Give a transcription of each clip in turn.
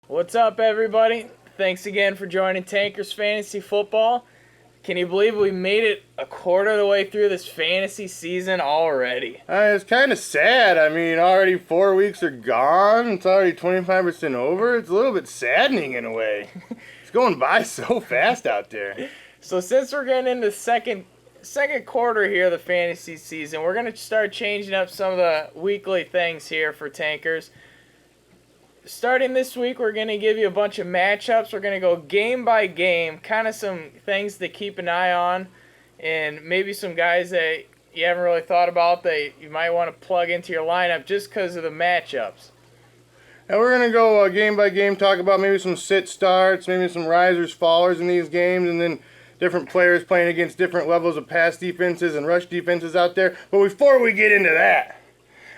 What's up, everybody? Thanks again for joining Tankers Fantasy Football. Can you believe we made it a quarter of the way through this fantasy season already? It's kind of sad. I mean, already 4 weeks are gone. It's already 25% over. It's a little bit saddening in a way. It's going by so fast out there. So since we're getting into the second quarter here of the fantasy season, we're going to start changing up some of the weekly things here for Tankers. Starting this week, we're going to give you a bunch of matchups. We're going to go game by game, kind of some things to keep an eye on, and maybe some guys that you haven't really thought about that you might want to plug into your lineup just because of the matchups. And we're going to go game by game, talk about maybe some sit starts, maybe some risers, fallers in these games, and then different players playing against different levels of pass defenses and rush defenses out there. But before we get into that,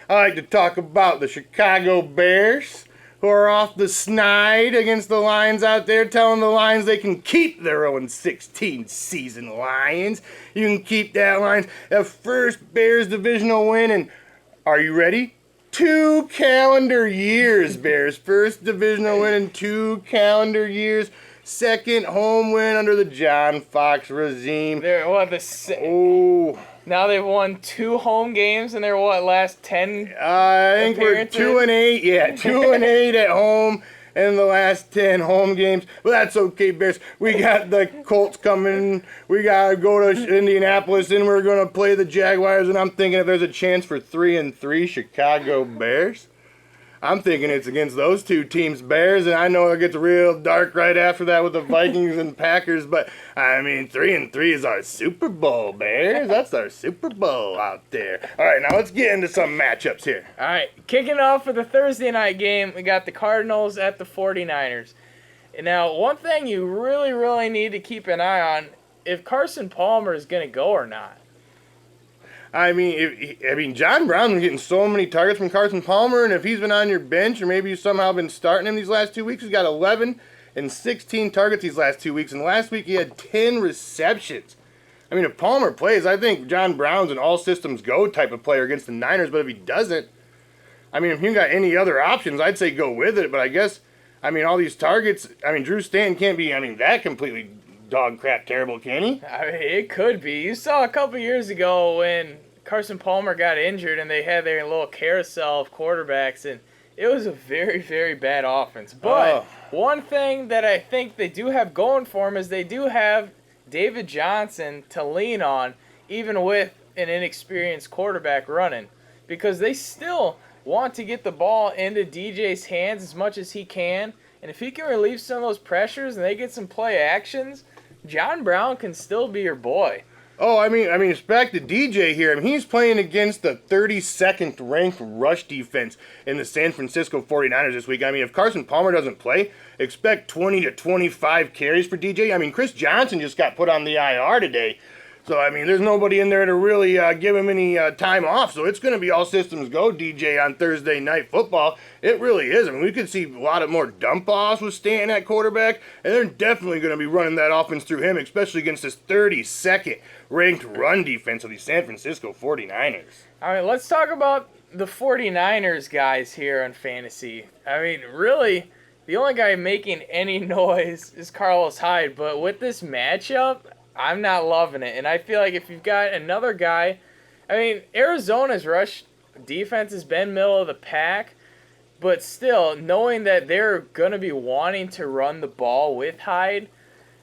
I like to talk about the Chicago Bears, who are off the snide against the Lions out there, telling the Lions they can keep their 0-16 season, Lions. You can keep that, Lions. A first Bears divisional win, and are you ready? 2 calendar years, Bears. First divisional win in 2 calendar years. Second home win under the John Fox regime. Now they've won 2 home games in their last 10 I think appearances? we're 2-8. Yeah, 2-8 at home in the last 10 home games. But that's okay, Bears. We got the Colts coming. We got to go to Indianapolis, and we're going to play the Jaguars. And I'm thinking if there's a chance for 3-3 Chicago Bears, I'm thinking it's against those 2 teams, Bears, and I know it gets real dark right after that with the Vikings and Packers, but, I mean, 3-3 is our Super Bowl, Bears. That's our Super Bowl out there. All right, now let's get into some matchups here. All right, kicking off with the Thursday night game, we got the Cardinals at the 49ers. And now, one thing you really, really need to keep an eye on, if Carson Palmer is going to go or not. I mean, John Brown's been getting so many targets from Carson Palmer, and if he's been on your bench, or maybe you've somehow been starting him these last 2 weeks, he's got 11 and 16 targets these last 2 weeks, and last week he had 10 receptions. I mean, if Palmer plays, I think John Brown's an all-systems-go type of player against the Niners, but if he doesn't, I mean, if you got any other options, I'd say go with it, but I guess, I mean, all these targets, I mean, Drew Stanton can't be, that completely dog crap terrible, can he? I mean, it could be. You saw a couple years ago when Carson Palmer got injured and they had their little carousel of quarterbacks, and it was a very, very bad offense. But one thing that I think they do have going for them is they do have David Johnson to lean on, even with an inexperienced quarterback running, because they still want to get the ball into DJ's hands as much as he can, and if he can relieve some of those pressures and they get some play actions, John Brown can still be your boy. Oh, I mean, it's back to DJ here. I mean, he's playing against the 32nd ranked rush defense in the San Francisco 49ers this week. I mean, if Carson Palmer doesn't play, expect 20 to 25 carries for DJ. I mean, Chris Johnson just got put on the IR today. So, I mean, there's nobody in there to really give him any time off. So it's going to be all systems go, DJ, on Thursday Night Football. It really is. I mean, we could see a lot of more dump-offs with Stanton at quarterback. And they're definitely going to be running that offense through him, especially against this 32nd ranked run defense of the San Francisco 49ers. All right, let's talk about the 49ers guys here on fantasy. I mean, really, the only guy making any noise is Carlos Hyde. But with this matchup, I'm not loving it. And I feel like if you've got another guy, I mean, Arizona's rush defense has been middle of the pack, but still, knowing that they're going to be wanting to run the ball with Hyde,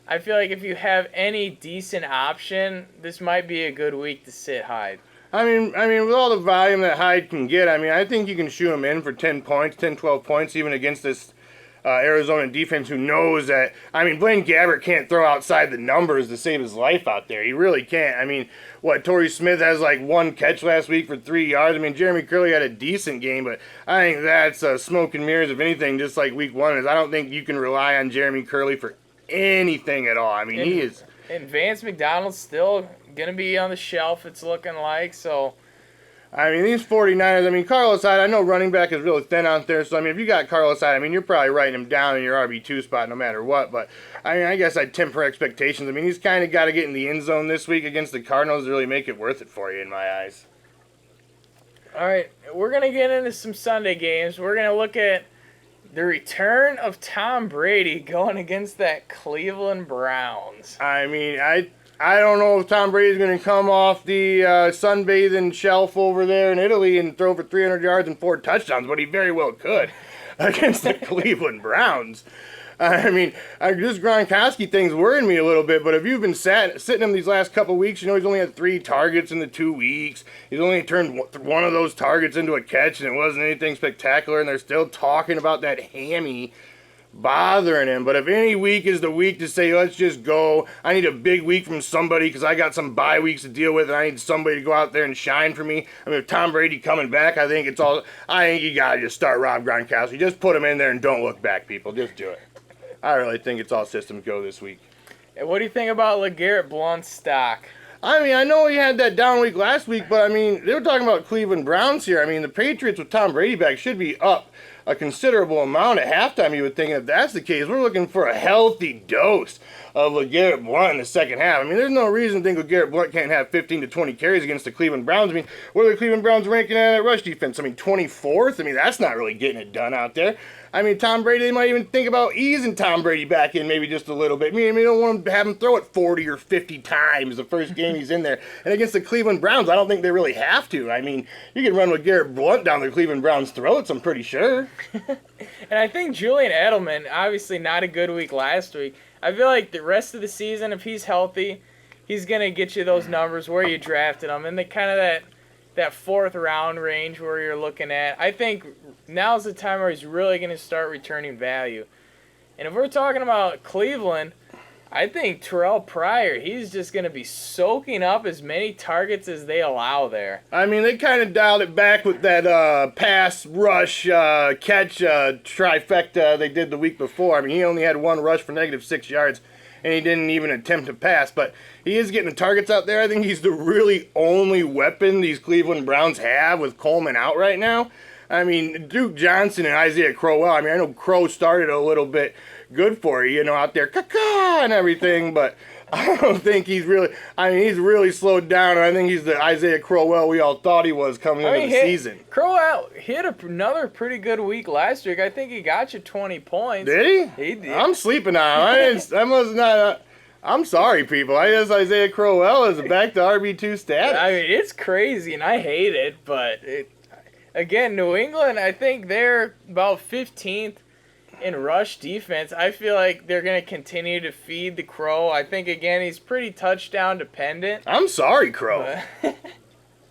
I feel like if you have any decent option, this might be a good week to sit Hyde. I mean, with all the volume that Hyde can get, I mean, I think you can shoot him in for 10 points, 10, 12 points, even against this Arizona defense who knows that, I mean, Blaine Gabbert can't throw outside the numbers to save his life out there. He really can't. I mean, Torrey Smith has like 1 catch last week for 3 yards. I mean, Jeremy Curley had a decent game, but I think that's smoke and mirrors, if anything, just like week 1 is. I don't think you can rely on Jeremy Curley for anything at all. I mean, he is. And Vance McDonald's still going to be on the shelf, it's looking like, so. I mean, these 49ers, I mean, Carlos Hyde, I know running back is really thin out there, so, I mean, if you got Carlos Hyde, I mean, you're probably writing him down in your RB2 spot no matter what, but, I mean, I guess I'd temper expectations. I mean, he's kind of got to get in the end zone this week against the Cardinals to really make it worth it for you in my eyes. All right, we're going to get into some Sunday games. We're going to look at The return of Tom Brady going against that Cleveland Browns. I mean, I don't know if Tom Brady's going to come off the sunbathing shelf over there in Italy and throw for 300 yards and 4 touchdowns, but he very well could against the Cleveland Browns. I mean, this Gronkowski thing's worrying me a little bit, but if you've been sitting him these last couple weeks, you know he's only had 3 targets in the 2 weeks. He's only turned one of those targets into a catch, and it wasn't anything spectacular, and they're still talking about that hammy bothering him. But if any week is the week to say, let's just go, I need a big week from somebody because I got some bye weeks to deal with and I need somebody to go out there and shine for me. I mean, with Tom Brady coming back, I think you got to just start Rob Gronkowski. Just put him in there and don't look back, people. Just do it. I really think it's all systems go this week. And what do you think about LeGarrette Blount's stock? I mean, I know he had that down week last week, but I mean, they were talking about Cleveland Browns here. I mean, the Patriots with Tom Brady back should be up a considerable amount at halftime, you would think. If that's the case, we're looking for a healthy dose of LeGarrette Blount in the second half. I mean, there's no reason to think LeGarrette Blount can't have 15 to 20 carries against the Cleveland Browns. I mean, what are the Cleveland Browns ranking at rush defense? I mean, 24th? I mean, that's not really getting it done out there. I mean, Tom Brady, they might even think about easing Tom Brady back in maybe just a little bit. I mean, they don't want to have him throw it 40 or 50 times the first game he's in there. And against the Cleveland Browns, I don't think they really have to. I mean, you can run LeGarrette Blount down the Cleveland Browns' throats, I'm pretty sure. And I think Julian Edelman, obviously not a good week last week. I feel like the rest of the season, if he's healthy, he's going to get you those numbers where you drafted him. And the kind of that 4th round range where you're looking at. I think now's the time where he's really going to start returning value. And if we're talking about Cleveland, I think Terrell Pryor, he's just going to be soaking up as many targets as they allow there. I mean, they kind of dialed it back with that pass, rush, catch trifecta they did the week before. I mean, he only had 1 rush for -6 yards, and he didn't even attempt to pass. But he is getting the targets out there. I think he's the really only weapon these Cleveland Browns have with Coleman out right now. I mean, Duke Johnson and Isaiah Crowell. I mean, I know Crow started a little bit good for you, out there, caca and everything, but I don't think he's really, he's really slowed down, and I think he's the Isaiah Crowell we all thought he was coming into the season. Crowell hit another pretty good week last week. I think he got you 20 points. Did he? He did. I'm sleeping on him. I must not. I'm sorry, people. I guess Isaiah Crowell is back to RB2 status. I mean, it's crazy, and I hate it, but again, New England, I think they're about 15th in rush defense. I feel like they're going to continue to feed the Crow. I think, again, he's pretty touchdown dependent. I'm sorry, Crow.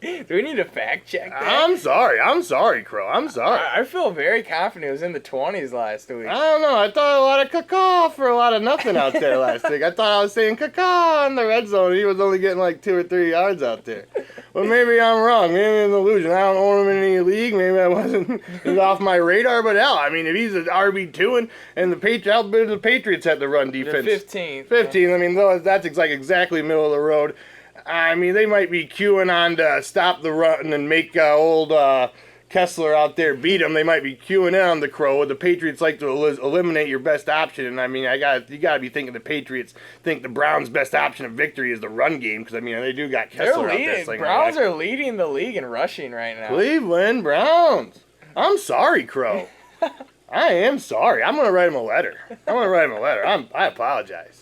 Do we need to fact check that? I'm sorry, Crow. I'm sorry. I feel very confident it was in the 20s last week. I don't know. I thought a lot of caca for a lot of nothing out there last week. I thought I was saying caca in the red zone. He was only getting like 2 or 3 yards out there. Well, maybe I'm wrong. Maybe it's an illusion. I don't own him in any league. Maybe I wasn't off my radar. But hell, I mean, if he's an RB2 and the Patriots had the run defense. The 15th. 15th. I mean, that's like exactly middle of the road. I mean, they might be queuing on to stop the run and make old Kessler out there beat him. They might be queuing in on the Crow. The Patriots like to eliminate your best option, and I mean, you got to be thinking the Patriots think the Browns' best option of victory is the run game, because I mean, they do got Kessler out there. Browns are leading the league in rushing right now. Cleveland Browns. I'm sorry, Crow. I am sorry. I'm gonna write him a letter. I apologize.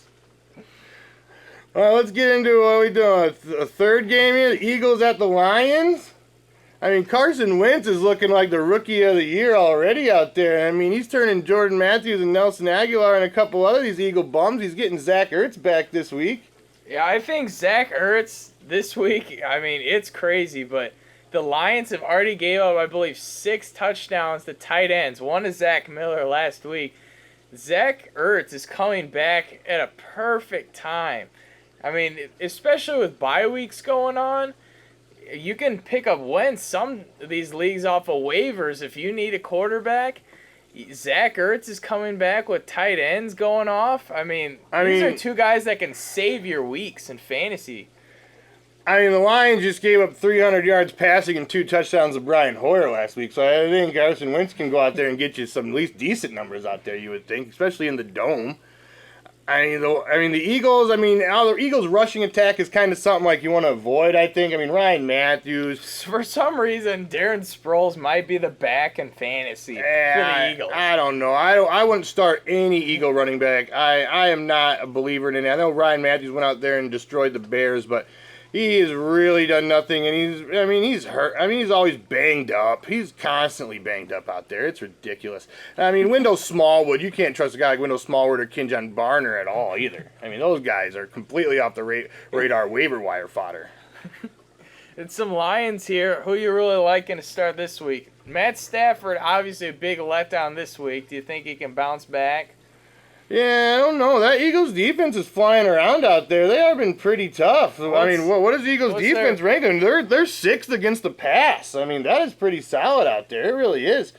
All right, let's get into what we doing. A third game here. The Eagles at the Lions. I mean, Carson Wentz is looking like the rookie of the year already out there. I mean, he's turning Jordan Matthews and Nelson Aguilar and a couple other these Eagle bums. He's getting Zach Ertz back this week. Yeah, I think Zach Ertz this week, I mean, it's crazy, but the Lions have already gave up, I believe, 6 touchdowns to tight ends. 1 to Zach Miller last week. Zach Ertz is coming back at a perfect time. I mean, especially with bye weeks going on, you can pick up Wentz some of these leagues off of waivers if you need a quarterback. Zach Ertz is coming back with tight ends going off. I mean, these are 2 guys that can save your weeks in fantasy. I mean, the Lions just gave up 300 yards passing and 2 touchdowns to Brian Hoyer last week, so I think Carson Wentz can go out there and get you some at least decent numbers out there, you would think, especially in the Dome. the Eagles. I mean, the Eagles' rushing attack is kind of something like you want to avoid. I think. I mean, Ryan Matthews. For some reason, Darren Sproles might be the back in fantasy for the Eagles. I don't know. I wouldn't start any Eagle running back. I am not a believer in it. I know Ryan Matthews went out there and destroyed the Bears, but he has really done nothing, and he's hurt. I mean, he's always banged up. He's constantly banged up out there. It's ridiculous. I mean, Wendell Smallwood, you can't trust a guy like Wendell Smallwood or Kenjon Barner at all either. I mean, those guys are completely off the radar waiver wire fodder. And some Lions here. Who you really liking to start this week? Matt Stafford, obviously a big letdown this week. Do you think he can bounce back? Yeah, I don't know. That Eagles defense is flying around out there. They have been pretty tough. I mean, what is the Eagles defense ranking? They're sixth against the pass. I mean, that is pretty solid out there. It really is.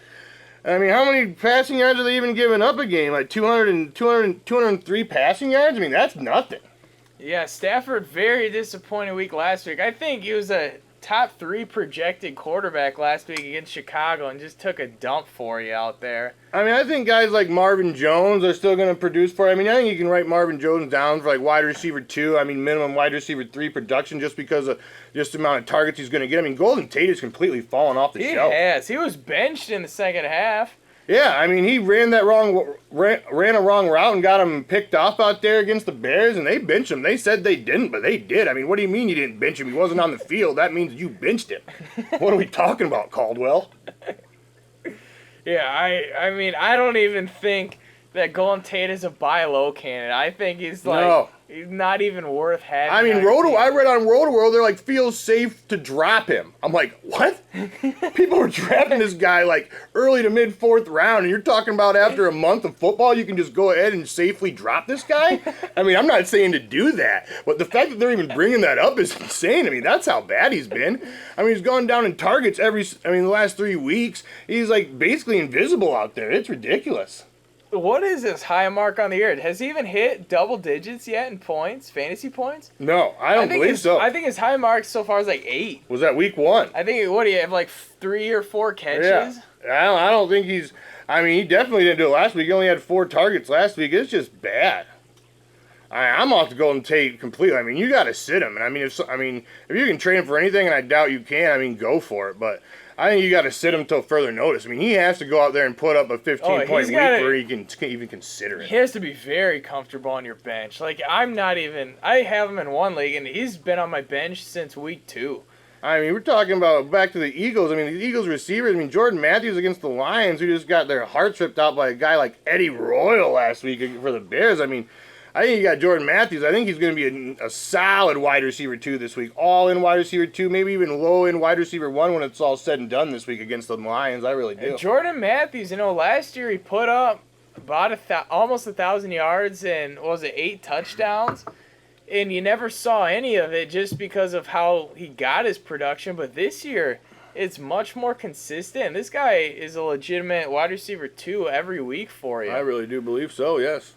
I mean, how many passing yards are they even giving up a game? Like 203 passing yards? I mean, that's nothing. Yeah, Stafford, very disappointing week last week. I think he was a top 3 projected quarterback last week against Chicago and just took a dump for you out there. I mean, I think guys like Marvin Jones are still going to produce for you. I mean, I think you can write Marvin Jones down for like wide receiver 2. I mean, minimum wide receiver 3 production just because of just the amount of targets he's going to get. I mean, Golden Tate has completely fallen off the shelf. He has. He was benched in the second half. Yeah, I mean, he ran a wrong route and got him picked off out there against the Bears, and they benched him. They said they didn't, but they did. I mean, what do you mean you didn't bench him? He wasn't on the field. That means you benched him. What are we talking about, Caldwell? Yeah, I mean, I don't even think that Golden Tate is a buy low candidate. I think he's he's not even worth having. I mean, I read on Roto-World, they're like, feels safe to drop him. I'm like, what? People are drafting this guy like early to mid 4th round, and you're talking about after a month of football, you can just go ahead and safely drop this guy? I mean, I'm not saying to do that, but the fact that they're even bringing that up is insane. I mean, that's how bad he's been. I mean, he's gone down in targets the last 3 weeks. He's like basically invisible out there. It's ridiculous. What is his high mark on the year? Has he even hit double digits yet in points, fantasy points? No, I don't believe so. I think his high mark so far is like 8. Was that week 1? I think, what do you have, like 3 or 4 catches? Yeah. I don't think he's... I mean, he definitely didn't do it last week. He only had 4 targets last week. It's just bad. I'm off the Golden Tate completely. I mean, you got to sit him. And I mean, if you can trade him for anything, and I doubt you can, I mean, go for it. But I think you got to sit him until further notice. I mean, he has to go out there and put up a 15-point week where he can even consider it. He has to be very comfortable on your bench. Like, I have him in one league, and he's been on my bench since week 2. I mean, we're talking about back to the Eagles. I mean, the Eagles receivers, I mean, Jordan Matthews against the Lions, who just got their hearts ripped out by a guy like Eddie Royal last week for the Bears. I mean, I think you got Jordan Matthews. I think he's going to be a solid wide receiver 2 this week. All in wide receiver 2, maybe even low in wide receiver 1 when it's all said and done this week against the Lions. I really do. And Jordan Matthews, last year he put up about almost 1,000 yards and, 8 touchdowns? And you never saw any of it just because of how he got his production. But this year, it's much more consistent. This guy is a legitimate wide receiver 2 every week for you. I really do believe so, yes.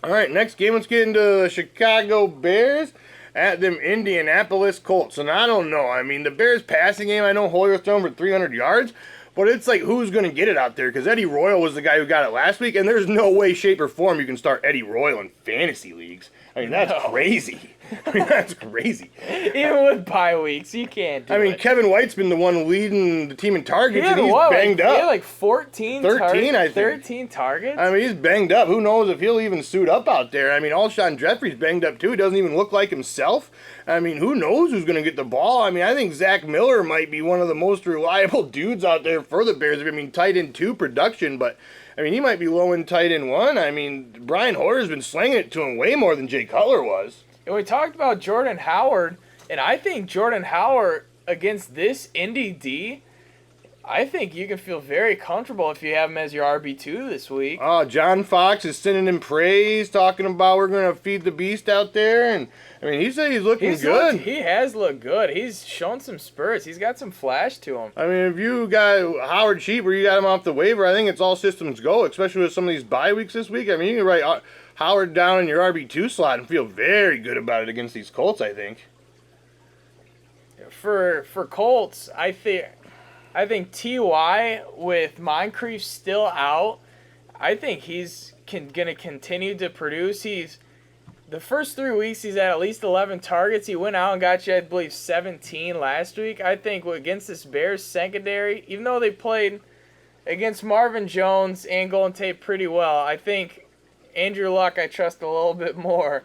All right, next game, let's get into the Chicago Bears at them Indianapolis Colts. And I don't know. I mean, the Bears passing game, I know Hoyer's thrown for 300 yards, but it's like who's going to get it out there? Because Eddie Royal was the guy who got it last week, and there's no way, shape, or form you can start Eddie Royal in fantasy leagues. I mean, that's crazy. I mean, that's crazy. Even with bye weeks, you can't do it. I mean, Kevin White's been the one leading the team in targets, and he's banged up. He had like 13 I think. 13 targets? I mean, he's banged up. Who knows if he'll even suit up out there. I mean, Alshon Jeffrey's banged up, too. He doesn't even look like himself. I mean, who knows who's going to get the ball? I mean, I think Zach Miller might be one of the most reliable dudes out there for the Bears. I mean, tight end 2 production, but... I mean, he might be low in tight end 1. I mean, Brian Hoyer's been slinging it to him way more than Jay Cutler was. And we talked about Jordan Howard, and I think Jordan Howard against this Indy D, I think you can feel very comfortable if you have him as your RB2 this week. Oh, John Fox is sending him praise, talking about we're going to feed the beast out there. And, I mean, he said he's looking good. He has looked good. He's shown some spurts. He's got some flash to him. I mean, if you got Howard cheap or you got him off the waiver, I think it's all systems go, especially with some of these bye weeks this week. I mean, you can write Howard down in your RB2 slot and feel very good about it against these Colts, I think. For Colts, I think T.Y. with Moncrief still out, I think he's going to continue to produce. the first 3 weeks he's at least 11 targets. He went out and got you, I believe, 17 last week. I think against this Bears secondary, even though they played against Marvin Jones and Golden Tate pretty well, I think Andrew Luck I trust a little bit more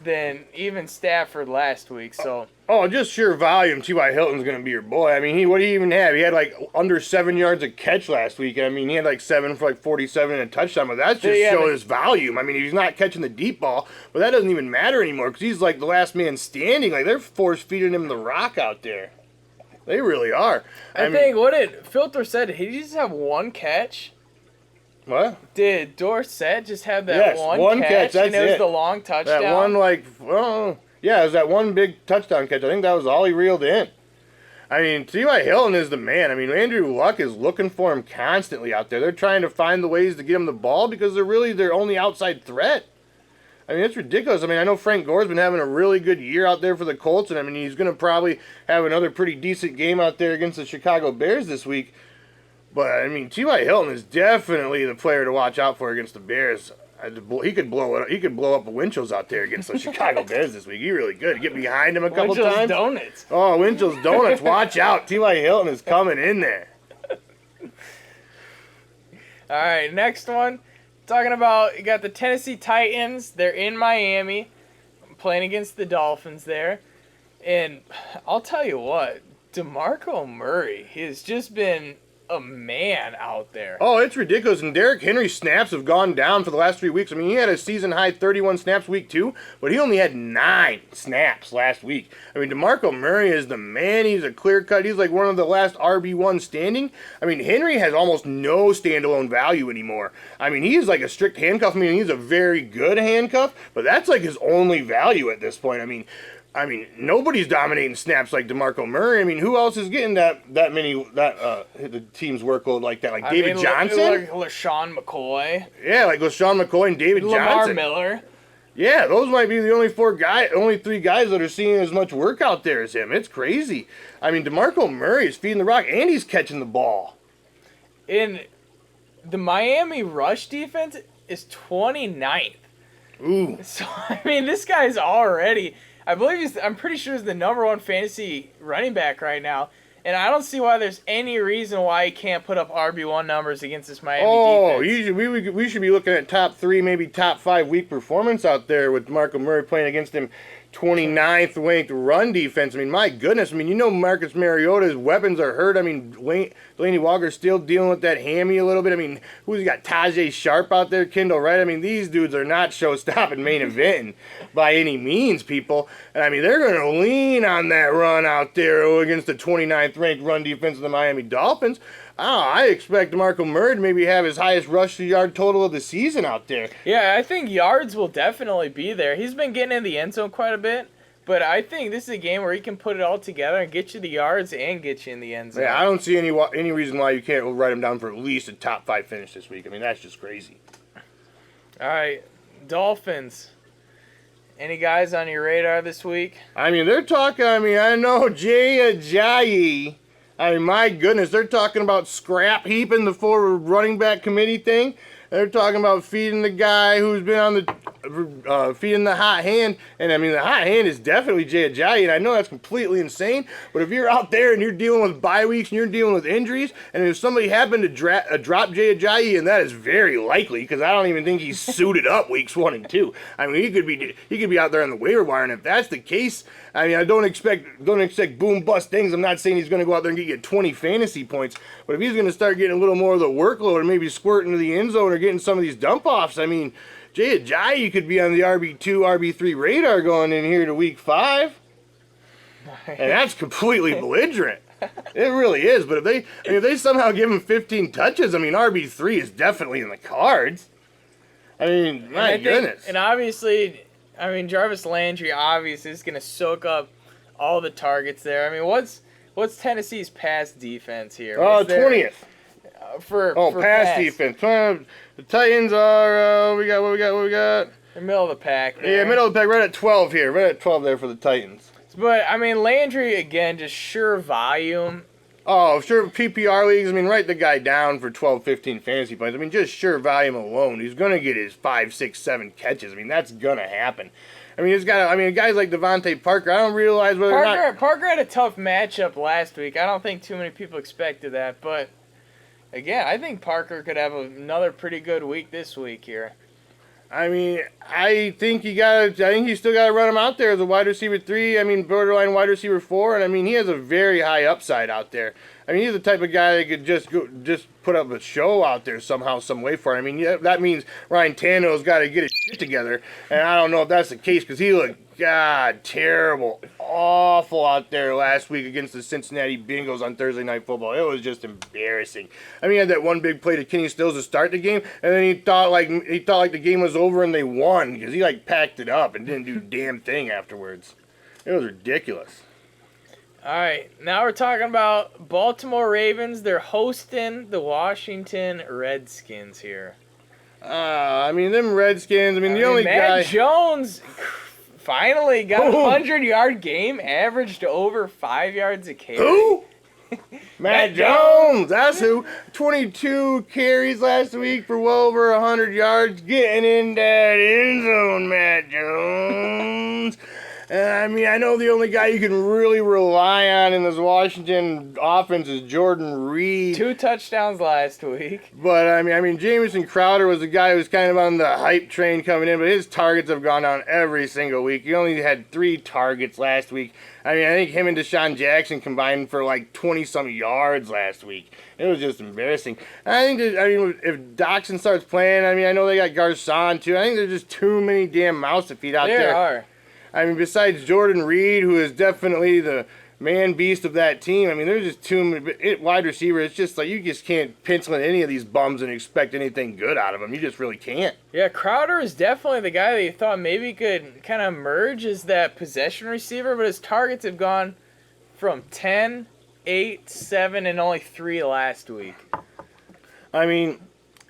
than even Stafford last week. So. Oh, just sheer volume. T.Y. Hilton's going to be your boy. I mean, what did he even have? He had like under 7 yards a catch last week. I mean, he had like 7 for like 47 and a touchdown, but that's just showing his volume. I mean, he's not catching the deep ball, but that doesn't even matter anymore because he's like the last man standing. Like, they're force-feeding him the rock out there. They really are. I think, what did Filter said, did he just have one catch? What? Did Dorsett just have that one catch? That's and it was the long touchdown? That one, like, well, yeah, it was that one big touchdown catch. I think that was all he reeled in. I mean, T.Y. Hilton is the man. I mean, Andrew Luck is looking for him constantly out there. They're trying to find the ways to get him the ball because they're really their only outside threat. I mean, it's ridiculous. I mean, I know Frank Gore's been having a really good year out there for the Colts, and I mean, he's going to probably have another pretty decent game out there against the Chicago Bears this week. But, I mean, T.Y. Hilton is definitely the player to watch out for against the Bears. He could blow it. He could blow up Winchell's out there against the Chicago Bears this week. He really good. Get behind him a couple Winchell's times. Donuts. Oh, Winchell's Donuts. Watch out. T.Y. Hilton is coming in there. All right, next one. Talking about, you got the Tennessee Titans. They're in Miami, playing against the Dolphins there. And I'll tell you what, DeMarco Murray has just been a man out there. Oh, it's ridiculous. And Derrick Henry's snaps have gone down for the last 3 weeks. I mean, he had a season-high 31 snaps week 2, but he only had 9 snaps last week. I mean, DeMarco Murray is the man. He's a clear-cut. He's like one of the last RB1 standing. I mean, Henry has almost no standalone value anymore. I mean, he's like a strict handcuff. I mean, he's a very good handcuff, but that's like his only value at this point. I mean, nobody's dominating snaps like DeMarco Murray. I mean, who else is getting the team's workload like that? Like David Johnson? Like LaShawn McCoy. Yeah, like LaShawn McCoy and David Johnson. Lamar Miller. Yeah, those might be the only 3 guys that are seeing as much work out there as him. It's crazy. I mean, DeMarco Murray is feeding the rock, and he's catching the ball. In the Miami rush defense is 29th. Ooh. So, I mean, this guy's already... I'm pretty sure he's the number 1 fantasy running back right now. And I don't see why there's any reason why he can't put up RB1 numbers against this Miami defense. Oh, we should be looking at top 3, maybe top 5 week performance out there with DeMarco Murray playing against him. 29th ranked run defense. I mean, my goodness. I mean, you know Marcus Mariota's weapons are hurt. I mean, Delaney Walker's still dealing with that hammy a little bit. I mean, who's got Tajay Sharp out there, Kendall Wright? I mean, these dudes are not show-stopping main event by any means, people. And, I mean, they're going to lean on that run out there against the 29th ranked run defense of the Miami Dolphins. I expect DeMarco Murray to maybe have his highest rush yard total of the season out there. Yeah, I think yards will definitely be there. He's been getting in the end zone quite a bit, but I think this is a game where he can put it all together and get you the yards and get you in the end zone. Yeah, I don't see any reason why you can't write him down for at least a top 5 finish this week. I mean, that's just crazy. All right, Dolphins. Any guys on your radar this week? I mean, they're talking, I know Jay Ajayi. I mean, my goodness, they're talking about scrap heaping the forward running back committee thing. They're talking about feeding the guy who's been on the feeding the hot hand. And, I mean, the hot hand is definitely Jay Ajayi, and I know that's completely insane. But if you're out there and you're dealing with bye weeks and you're dealing with injuries, and if somebody happened to drop Jay Ajayi, and that is very likely because I don't even think he's suited up weeks 1 and 2. I mean, he could be out there on the waiver wire, and if that's the case, I mean, I don't expect boom bust things. I'm not saying he's going to go out there and get you 20 fantasy points, but if he's going to start getting a little more of the workload and maybe squirting to the end zone or getting some of these dump offs, I mean, Jay Ajayi could be on the RB2, RB3 radar going in here to week 5, and that's completely belligerent. It really is. But if they somehow give him 15 touches, I mean, RB3 is definitely in the cards. I mean, my goodness. And obviously, I mean, Jarvis Landry obviously is going to soak up all the targets there. I mean, what's Tennessee's pass defense here? 20th. For pass defense. The Titans are, what we got? The middle of the pack there. Yeah, middle of the pack, right at 12 here. Right at 12 there for the Titans. But, I mean, Landry, again, just sure volume. Oh, sure, PPR leagues, I mean, write the guy down for 12, 15 fantasy points. I mean, just sheer volume alone, he's going to get his 5, 6, 7 catches. I mean, that's going to happen. I mean, guys like Devontae Parker, I don't realize whether or not... Parker had a tough matchup last week. I don't think too many people expected that, but again, I think Parker could have another pretty good week this week here. I mean, I think you still gotta run him out there as a wide receiver 3. I mean, borderline wide receiver 4, and I mean, he has a very high upside out there. I mean, he's the type of guy that could just put up a show out there somehow, some way for it. I mean, yeah, that means Ryan Tannehill's got to get his shit together, and I don't know if that's the case because he looked terrible, awful out there last week against the Cincinnati Bengals on Thursday Night Football. It was just embarrassing. I mean, he had that one big play to Kenny Stills to start the game, and then he thought like the game was over and they won because he like packed it up and didn't do a damn thing afterwards. It was ridiculous. All right, now we're talking about Baltimore Ravens. They're hosting the Washington Redskins here. I mean, them Redskins. I mean, the only guy. Matt Jones finally got a 100-yard game, averaged over 5 yards a carry. Who? Matt Jones. That's who. 22 carries last week for well over 100 yards, getting in that end zone, Matt Jones. I mean, I know the only guy you can really rely on in this Washington offense is Jordan Reed. 2 touchdowns last week. But, I mean, Jamison Crowder was the guy who was kind of on the hype train coming in, but his targets have gone down every single week. He only had 3 targets last week. I mean, I think him and Deshaun Jackson combined for like 20-some yards last week. It was just embarrassing. I think if Doxson starts playing, I mean, I know they got Garcon too. I think there's just too many damn mouths to feed out there. There are. I mean, besides Jordan Reed, who is definitely the man beast of that team, I mean, there's just too many wide receiver. It's just like you just can't pencil in any of these bums and expect anything good out of them. You just really can't. Yeah, Crowder is definitely the guy that you thought maybe could kind of emerge as that possession receiver, but his targets have gone from 10, 8, 7, and only 3 last week. I mean,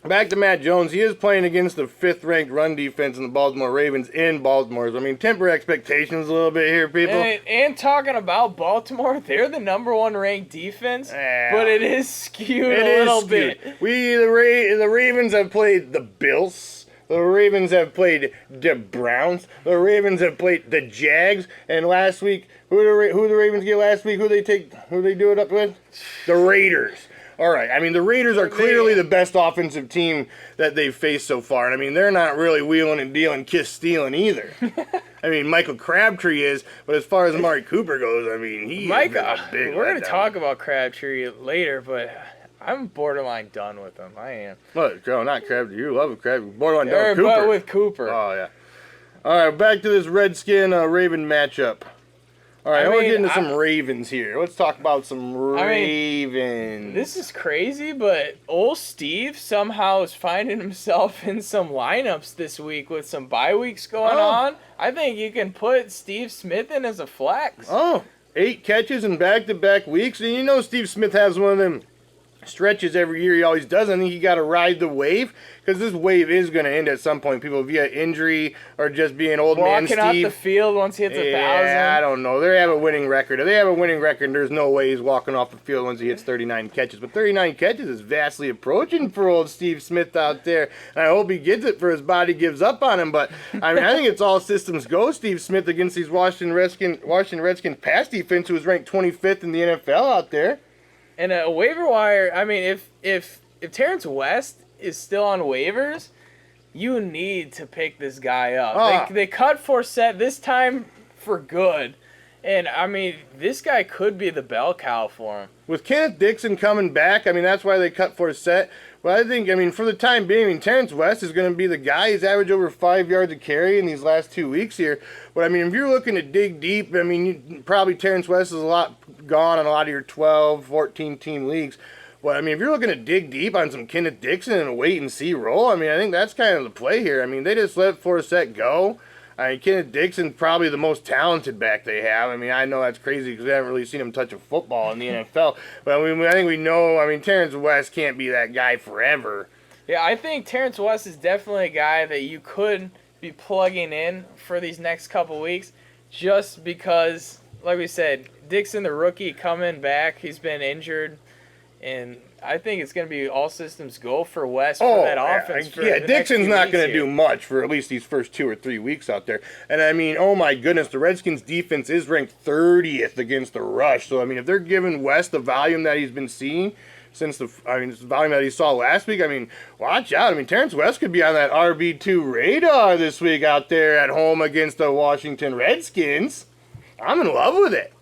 back to Matt Jones. He is playing against the 5th-ranked run defense in the Baltimore Ravens in Baltimore. So, I mean, temper expectations a little bit here, people. And talking about Baltimore, they're the number 1 ranked defense, but it is skewed a little bit. The Ravens have played the Bills. The Ravens have played the Browns. The Ravens have played the Jags. And last week, who did the Ravens get last week? Who they do it up with? The Raiders. All right, I mean, the Raiders are clearly the best offensive team that they've faced so far. And, I mean, they're not really wheeling and dealing, kiss-stealing either. I mean, Michael Crabtree is, but as far as Amari Cooper goes, I mean, he's been a big we're going to talk about Crabtree later, but I'm borderline done with him. I am. What? No, not Crabtree. You love Crabtree. Borderline done with Cooper. But with Cooper. Oh, yeah. All right, back to this Redskin-Raven matchup. All right, I want to get into some Ravens here. Let's talk about some Ravens. This is crazy, but old Steve somehow is finding himself in some lineups this week with some bye weeks going on. I think you can put Steve Smith in as a flex. 8 catches in back-to-back weeks. And you know Steve Smith has one of them stretches every year he always does. I think you got to ride the wave because this wave is going to end at some point. People via injury or just being old man Steve. Walking out the field once he hits 1,000. Yeah, I don't know. They have a winning record. If they have a winning record, there's no way he's walking off the field once he hits 39 catches. But 39 catches is vastly approaching for old Steve Smith out there. And I hope he gets it for his body gives up on him. But I mean, I think it's all systems go Steve Smith against these Washington Redskins pass defense who was ranked 25th in the NFL out there. And a waiver wire, I mean, if Terrence West is still on waivers, you need to pick this guy up. They cut Forsett this time for good. And, I mean, this guy could be the bell cow for him. With Kenneth Dixon coming back, I mean, that's why they cut Forsett. But I think, I mean, for the time being, I mean, Terrence West is going to be the guy. He's averaged over 5 yards a carry in these last 2 weeks here. But, I mean, if you're looking to dig deep, I mean, probably Terrence West is a lot gone on a lot of your 12, 14-team leagues. But, I mean, if you're looking to dig deep on some Kenneth Dixon and a wait-and-see role, I mean, I think that's kind of the play here. I mean, they just let Forsett go. I mean, Kenneth Dixon's probably the most talented back they have. I mean, I know that's crazy because I haven't really seen him touch a football in the NFL. But I mean, I think we know, I mean, Terrence West can't be that guy forever. Yeah, I think Terrence West is definitely a guy that you could be plugging in for these next couple weeks just because, like we said, Dixon, the rookie, coming back. He's been injured, and I think it's going to be all systems go for West for that offense. Dixon's not going to do much for at least these first 2 or 3 weeks out there. And I mean, oh my goodness, the Redskins defense is ranked 30th against the rush. So I mean, if they're giving West the volume that he's been seeing since the volume that he saw last week, I mean, watch out. I mean, Terrence West could be on that RB2 radar this week out there at home against the Washington Redskins. I'm in love with it.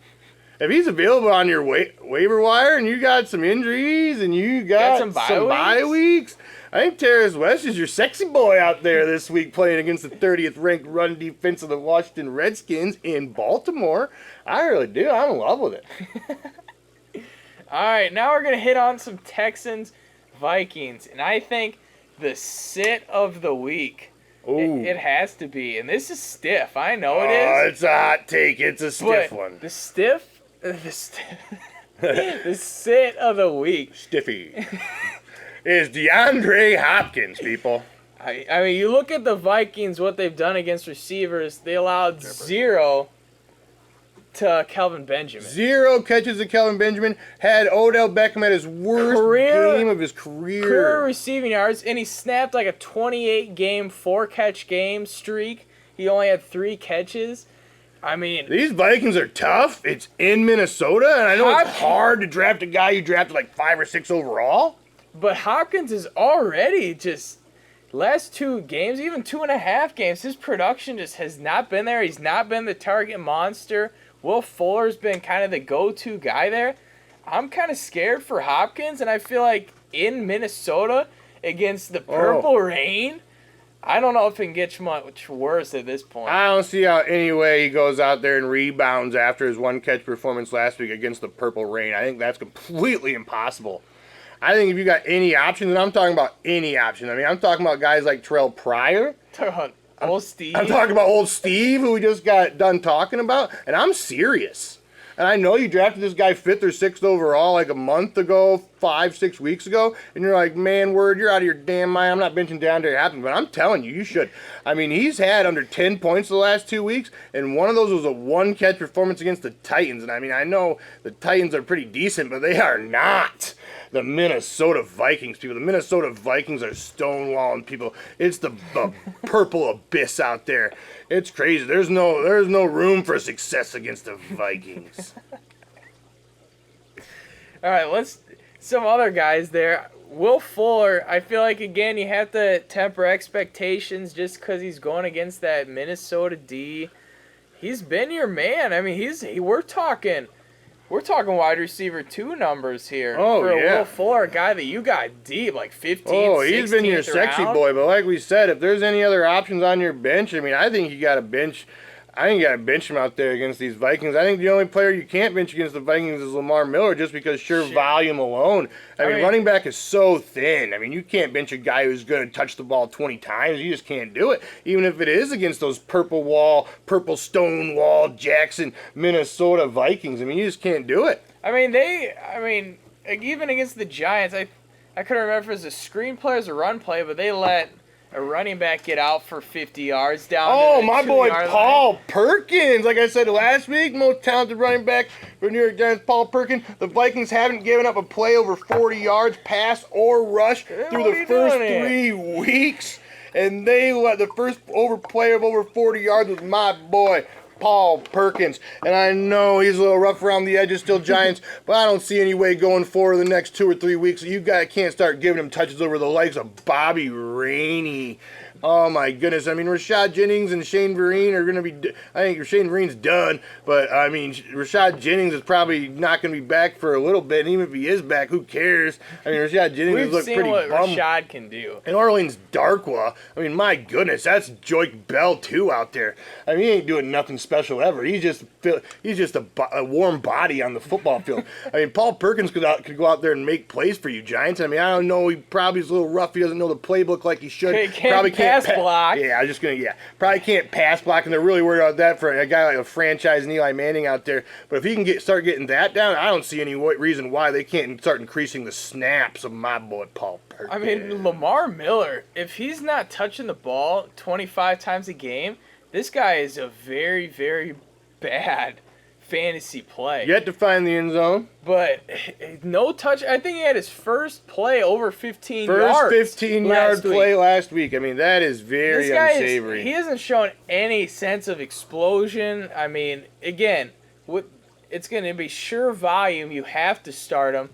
If he's available on your waiver wire and you got some injuries and you got some bye weeks, I think Terrence West is your sexy boy out there this week playing against the 30th ranked run defense of the Washington Redskins in Baltimore. I really do. I'm in love with it. All right, now we're going to hit on some Texans-Vikings, and I think the sit of the week, it has to be, and this is stiff. I know it is. It's a hot take. It's a stiff one. The sit of the week. Stiffy. Is DeAndre Hopkins, people. I mean, you look at the Vikings, what they've done against receivers. They allowed 0 to Kelvin Benjamin. 0 catches to Kelvin Benjamin. Had Odell Beckham at his worst game of his career. Career receiving yards, and he snapped like a 28-game, 4-catch game streak. He only had 3 catches. I mean, these Vikings are tough. It's in Minnesota, and I know it's hard to draft a guy you drafted like 5 or 6 overall. But Hopkins is already just last 2 games, even 2.5 games, his production just has not been there. He's not been the target monster. Will Fuller's been kind of the go-to guy there. I'm kind of scared for Hopkins, and I feel like in Minnesota against the Purple Rain, I don't know if it can get much worse at this point. I don't see how any way he goes out there and rebounds after his 1-catch performance last week against the Purple Rain. I think that's completely impossible. I think if you got any options, and I'm talking about any option. I mean, I'm talking about guys like Terrell Pryor. Talking about old Steve. I'm talking about old Steve, who we just got done talking about, and I'm serious. And I know you drafted this guy 5th or 6th overall like a month ago, 5-6 weeks ago, and you're like, man, word, you're out of your damn mind. I'm not benching DeAndre Hopkins, but I'm telling you, you should. I mean, he's had under 10 points the last 2 weeks, and one of those was a 1-catch performance against the Titans. And I mean, I know the Titans are pretty decent, but they are not the Minnesota Vikings, people. The Minnesota Vikings are stonewalling people. It's the purple abyss out there. It's crazy. There's no room for success against the Vikings. All right, some other guys there. Will Fuller, I feel like, again, you have to temper expectations just because he's going against that Minnesota D. He's been your man. I mean, we're talking wide receiver 2 numbers here. Will Fuller, a guy that you got deep, like 15th, he's been your sexy boy. But like we said, if there's any other options on your bench, I mean, I think you got to bench him out there against these Vikings. I think the only player you can't bench against the Vikings is Lamar Miller just because volume alone. I mean, running back is so thin. I mean, you can't bench a guy who's going to touch the ball 20 times. You just can't do it. Even if it is against those purple Stonewall, Jackson, Minnesota Vikings. I mean, you just can't do it. I mean, even against the Giants, I couldn't remember if it was a screen play or a run play, but they let a running back get out for 50 yards down. Oh, my boy Paul Perkins. Like I said last week, most talented running back for New York Giants, Paul Perkins. The Vikings haven't given up a play over 40 yards, pass or rush, through the first 3 weeks. And they let the first play of over 40 yards was my boy Paul Perkins. And I know he's a little rough around the edges, still Giants, but I don't see any way going forward the next 2 or 3 weeks. You guys can't start giving him touches over the likes of Bobby Rainey. Oh, my goodness. I mean, Rashad Jennings and Shane Vereen are going to be – I think Shane Vereen's done. But, I mean, Rashad Jennings is probably not going to be back for a little bit. And even if he is back, who cares? I mean, Rashad Jennings has looked pretty bummed. We've seen what Rashad can do. And Orleans Darkwa, I mean, my goodness, that's Joik Bell, too, out there. I mean, he ain't doing nothing special ever. He's just a warm body on the football field. I mean, Paul Perkins could go out there and make plays for you, Giants. I mean, I don't know. He probably is a little rough. He doesn't know the playbook like he should. Probably can't pass block. Yeah, probably can't pass block, and they're really worried about that for a guy like a franchise and Eli Manning out there. But if he can start getting that down, I don't see any reason why they can't start increasing the snaps of my boy Paul Perkins. I mean, Lamar Miller, if he's not touching the ball 25 times a game, this guy is a very, very bad fantasy play. Yet to find the end zone. But no touch. I think he had his first play over 15 yards. First 15-yard play last week. I mean, that is very unsavory. He hasn't shown any sense of explosion. I mean, again, it's going to be sure volume. You have to start him.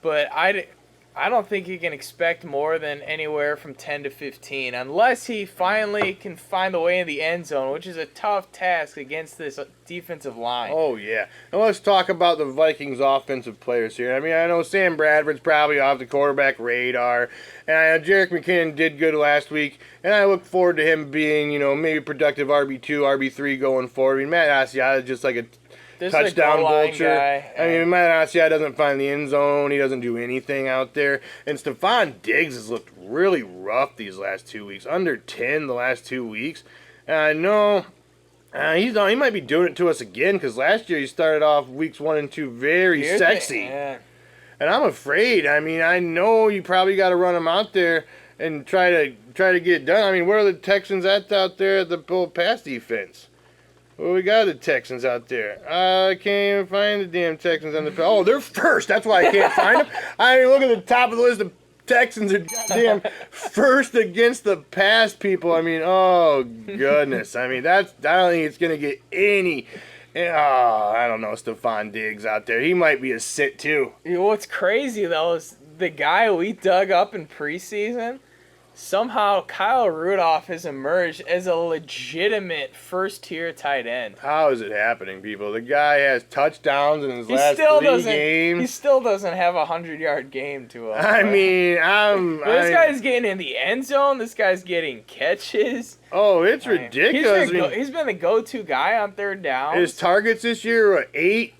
But I don't think you can expect more than anywhere from 10 to 15 unless he finally can find the way in the end zone, which is a tough task against this defensive line. Oh, yeah. And let's talk about the Vikings offensive players here. I mean, I know Sam Bradford's probably off the quarterback radar, and I know Jerick McKinnon did good last week, and I look forward to him being, maybe productive RB2, RB3 going forward. I mean, Matt Asiata is just like a touchdown vulture. Guy. I mean, Matt Asiata doesn't find the end zone. He doesn't do anything out there. And Stephon Diggs has looked really rough these last 2 weeks. Under 10 the last 2 weeks. And I know he might be doing it to us again because last year he started off weeks 1 and 2 very sexy. Yeah. And I'm afraid. I mean, I know you probably got to run him out there and try to get it done. I mean, where are the Texans at out there at the pass defense? Well, we got the Texans out there. I can't even find the damn Texans on the... Oh, they're first. That's why I can't find them. I mean, look at the top of the list. The Texans are goddamn first against the pass, people. I mean, oh, goodness. I mean, I don't think it's going to get any... Oh, I don't know, Stephon Diggs out there. He might be a sit, too. What's crazy, though, is the guy we dug up in preseason... Somehow, Kyle Rudolph has emerged as a legitimate first-tier tight end. How is it happening, people? The guy has touchdowns in his last 3 games. He still doesn't have a 100-yard game to him. I mean, this guy's getting in the end zone. This guy's getting catches. Oh, it's ridiculous. He's been the go-to guy on third down. His targets this year were 8,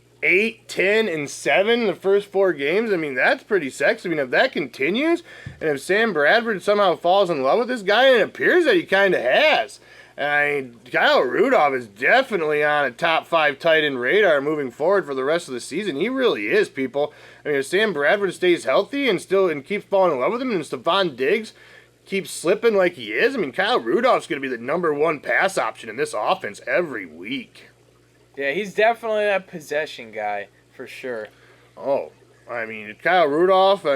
10, and 7 the first 4 games. I mean, that's pretty sexy. I mean, if that continues, and if Sam Bradford somehow falls in love with this guy, and it appears that he kind of has. I mean, Kyle Rudolph is definitely on a top 5 tight end radar moving forward for the rest of the season. He really is, people. I mean, if Sam Bradford stays healthy and keeps falling in love with him, and Stephon Diggs keeps slipping like he is, I mean, Kyle Rudolph's going to be the number 1 pass option in this offense every week. Yeah, he's definitely that possession guy, for sure. Oh, I mean, Kyle Rudolph,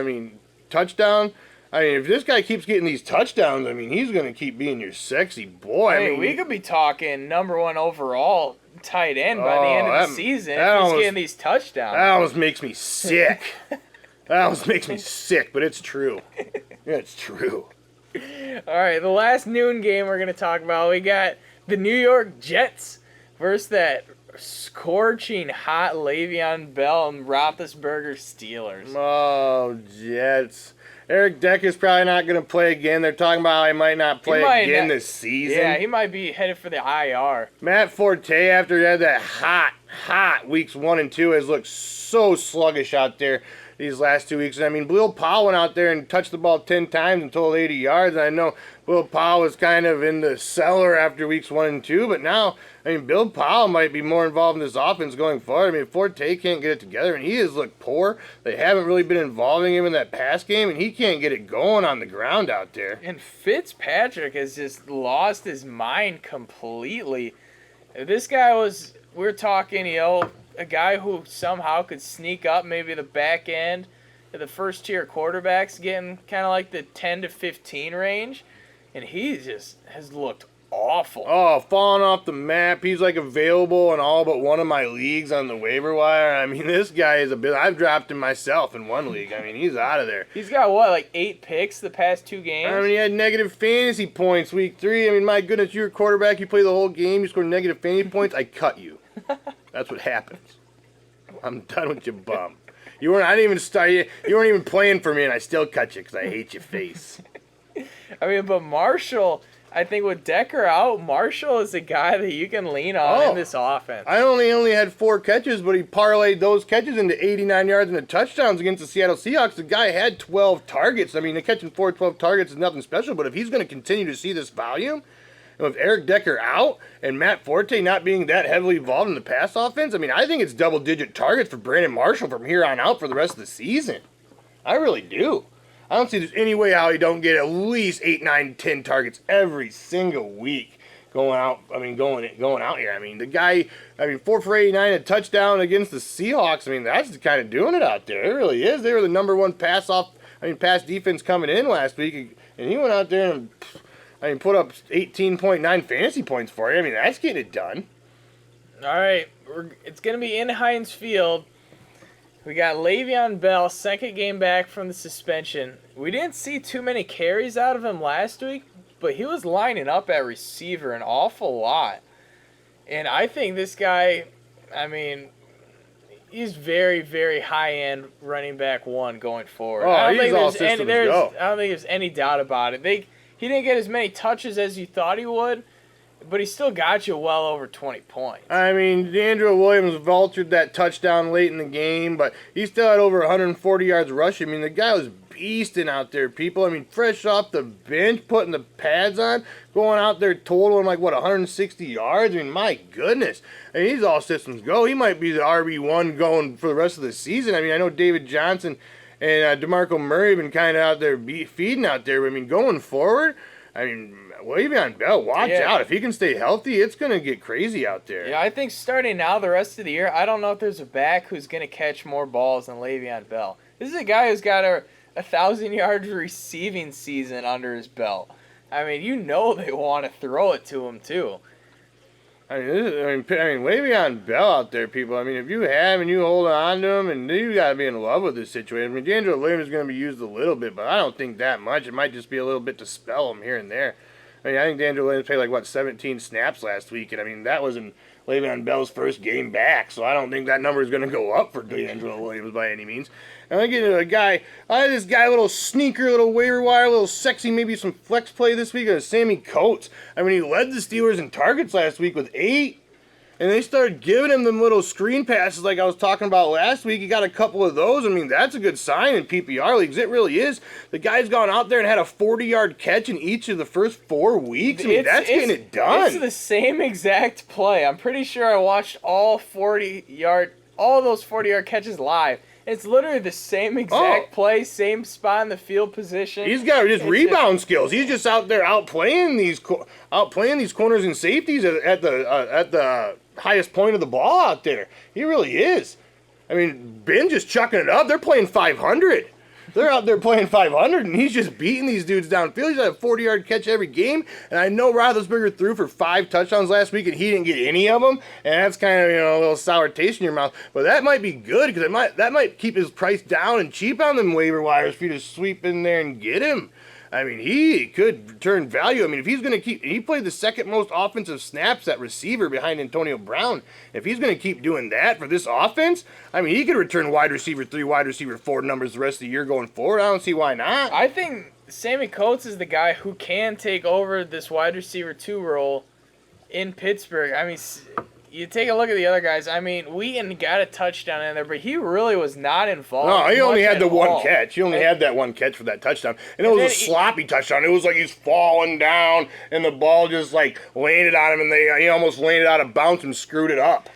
touchdown. I mean, if this guy keeps getting these touchdowns, I mean, he's going to keep being your sexy boy. I mean, we could be talking number 1 overall tight end by the end of the season if he's getting these touchdowns. That almost makes me sick. But it's true. It's true. All right, the last noon game we're going to talk about, we got the New York Jets versus that scorching hot Le'Veon Bell and Roethlisberger Steelers. Oh, Jets. Eric Decker's probably not going to play again. They're talking about how he might not play again this season. Yeah, he might be headed for the IR. Matt Forte, after he had that hot weeks 1 and 2, has looked so sluggish out there these last 2 weeks. I mean, Bill Powell went out there and touched the ball 10 times and totaled 80 yards. I know Bill Powell was kind of in the cellar after weeks 1 and 2, but now, I mean, Bill Powell might be more involved in this offense going forward. I mean, Forte can't get it together, and he has looked poor. They haven't really been involving him in that pass game, and he can't get it going on the ground out there. And Fitzpatrick has just lost his mind completely. This guy we're talking, a guy who somehow could sneak up maybe the back end of the first-tier quarterbacks, getting kind of like the 10 to 15 range, and he just has looked awful. Oh, falling off the map. He's like available in all but one of my leagues on the waiver wire. I mean, this guy is I've dropped him myself in one league. I mean, he's out of there. He's got, like 8 picks the past 2 games? I mean, he had negative fantasy points week 3. I mean, my goodness, you're a quarterback. You play the whole game. You score negative fantasy points. I cut you. That's what happens. I'm done with you, bum. You weren't even playing for me, and I still cut you because I hate your face. I mean, but Marshall, I think with Decker out, Marshall is a guy that you can lean on in this offense. I only had 4 catches, but he parlayed those catches into 89 yards and the touchdowns against the Seattle Seahawks. The guy had 12 targets. I mean, catching 12 targets is nothing special, but if he's going to continue to see this volume, and with Eric Decker out and Matt Forte not being that heavily involved in the pass offense, I mean, I think it's double-digit targets for Brandon Marshall from here on out for the rest of the season. I really do. I don't see there's any way how he don't get at least 8, 9, 10 targets every single week. going out. I mean, going out here. I mean, the guy. I mean, 4 for 89, a touchdown against the Seahawks. I mean, that's kind of doing it out there. It really is. They were the number one pass defense coming in last week, and he went out there and, put up 18.9 fantasy points for you. I mean, that's getting it done. All right, it's gonna be in Heinz Field. We got Le'Veon Bell, second game back from the suspension. We didn't see too many carries out of him last week, but he was lining up at receiver an awful lot. And I think this guy, I mean, he's very, very high-end running back one going forward. Oh, I don't he's all systems go. I don't think there's any doubt about it. He didn't get as many touches as you thought he would, but he still got you well over 20 points. I mean, DeAndre Williams vultured that touchdown late in the game, but he still had over 140 yards rushing. I mean, the guy was beasting out there, people. I mean, fresh off the bench, putting the pads on, going out there totaling 160 yards. I mean, my goodness. I mean, he's all systems go. He might be the RB1 going for the rest of the season. I mean, I know David Johnson and DeMarco Murray have been kind of out there feeding out there. But, I mean, going forward, I mean, Le'Veon Bell, watch out. If he can stay healthy, it's going to get crazy out there. Yeah, I think starting now the rest of the year, I don't know if there's a back who's going to catch more balls than Le'Veon Bell. This is a guy who's got a 1,000-yard receiving season under his belt. I mean, they want to throw it to him, too. I mean, Le'Veon Bell out there, people. I mean, if you have and you hold on to him, and you got to be in love with this situation. I mean, DeAndre Williams is going to be used a little bit, but I don't think that much. It might just be a little bit to spell him here and there. I mean, I think DeAndre Williams played 17 snaps last week, and I mean, that was in Le'Veon Bell's first game back, so I don't think that number is going to go up for DeAndre Williams by any means. And I get into this guy, little sneaker, little waiver wire, little sexy, maybe some flex play this week, Sammy Coates. I mean, he led the Steelers in targets last week with 8. And they started giving him them little screen passes like I was talking about last week. He got a couple of those. I mean, that's a good sign in PPR leagues. It really is. The guy's gone out there and had a 40-yard catch in each of the first 4 weeks. I mean, that's getting it done. It's the same exact play. I'm pretty sure I watched all those 40-yard catches live. It's literally the same exact play, same spot in the field position. He's got just rebound skills. He's just out there outplaying these corners and safeties at the highest point of the ball out there. He really is. I mean, Ben just chucking it up. They're playing 500. They're out there playing 500, and he's just beating these dudes downfield. He's had a 40-yard catch every game, and I know Roethlisberger threw for 5 touchdowns last week, and he didn't get any of them, and that's kind of, a little sour taste in your mouth. But that might be good, because that might keep his price down and cheap on them waiver wires for you to sweep in there and get him. I mean, he could return value. I mean, if he's going to he played the second most offensive snaps at receiver behind Antonio Brown. If he's going to keep doing that for this offense, I mean, he could return wide receiver 3, wide receiver 4 numbers the rest of the year going forward. I don't see why not. I think Sammy Coates is the guy who can take over this wide receiver 2 role in Pittsburgh. I mean, you take a look at the other guys. I mean, Wheaton got a touchdown in there, but he really was not involved. No, he only had the one catch. He only had that one catch for that touchdown. And it was a sloppy touchdown. It was like he's falling down, and the ball just landed on him, and he almost landed out of bounds and screwed it up.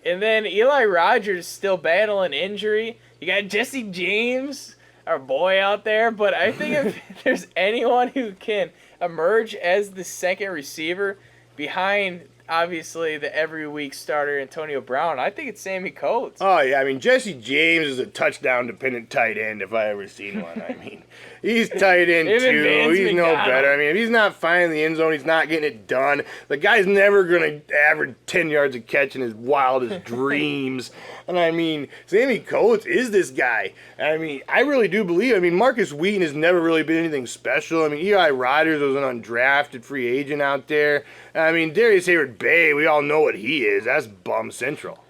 And then Eli Rogers still battling injury. You got Jesse James, our boy out there. But I think if there's anyone who can emerge as the second receiver behind obviously the every week starter Antonio Brown, I think it's Sammy Coates. Oh yeah, I mean Jesse James is a touchdown dependent tight end if I ever seen one. I mean, he's tight end too. He's no better. I mean, if he's not finding the end zone, he's not getting it done. The guy's never gonna average 10 yards a catch in his wildest dreams. And I mean, Sammy Coates is this guy. I mean, I really do believe. I mean, Marcus Wheaton has never really been anything special. I mean, Eli Rogers was an undrafted free agent out there. I mean, Darius Heyward-Bey, we all know what he is. That's bum central.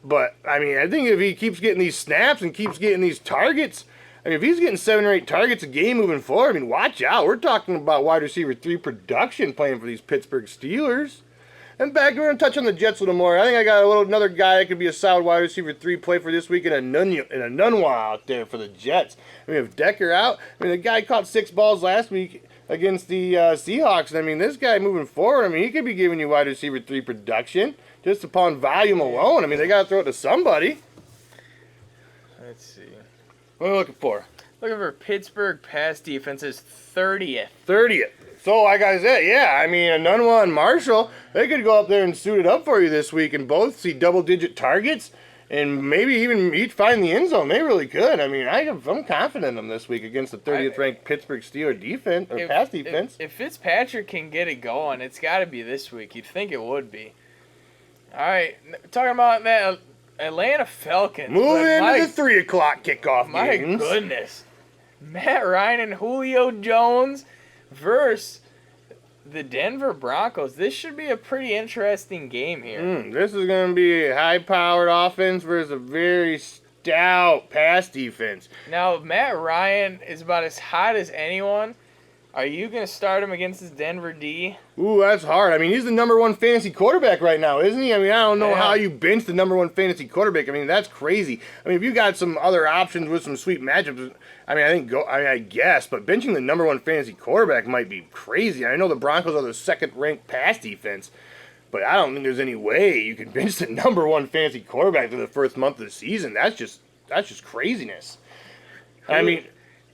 But, I mean, I think if he keeps getting these snaps and keeps getting these targets, I mean, if he's getting 7 or 8 targets a game moving forward, I mean, watch out. We're talking about wide receiver 3 production playing for these Pittsburgh Steelers. And back, we're going to touch on the Jets a little more. I think I got another guy that could be a solid wide receiver 3 play for this week in a Nunwa out there for the Jets. I mean, if Decker out, I mean, the guy caught 6 balls last week against the Seahawks. And I mean, this guy moving forward, I mean, he could be giving you wide receiver 3 production just upon volume alone. I mean, they got to throw it to somebody. Let's see. What are we looking for? Looking for Pittsburgh pass defense is 30th. 30th. So, like I said, yeah, I mean, Anunwa and Marshall, they could go up there and suit it up for you this week and both see double-digit targets and maybe even each find the end zone. They really could. I mean, I'm confident in them this week against the 30th ranked Pittsburgh Steelers defense or pass defense. If Fitzpatrick can get it going, it's got to be this week. You'd think it would be. All right, talking about that Atlanta Falcons. Moving into the 3 o'clock kickoff games. My goodness. Matt Ryan and Julio Jones versus the Denver Broncos. This should be a pretty interesting game here. This is going to be a high-powered offense versus a very stout pass defense. Now, Matt Ryan is about as hot as anyone. Are you going to start him against this Denver D? Ooh, that's hard. I mean, he's the number 1 fantasy quarterback right now, isn't he? I mean, I don't know how you bench the number 1 fantasy quarterback. I mean, that's crazy. I mean, if you got some other options with some sweet matchups, I mean, I guess, but benching the number 1 fantasy quarterback might be crazy. I know the Broncos are the 2nd-ranked pass defense, but I don't think there's any way you can bench the number 1 fantasy quarterback for the first month of the season. That's just craziness. I mean,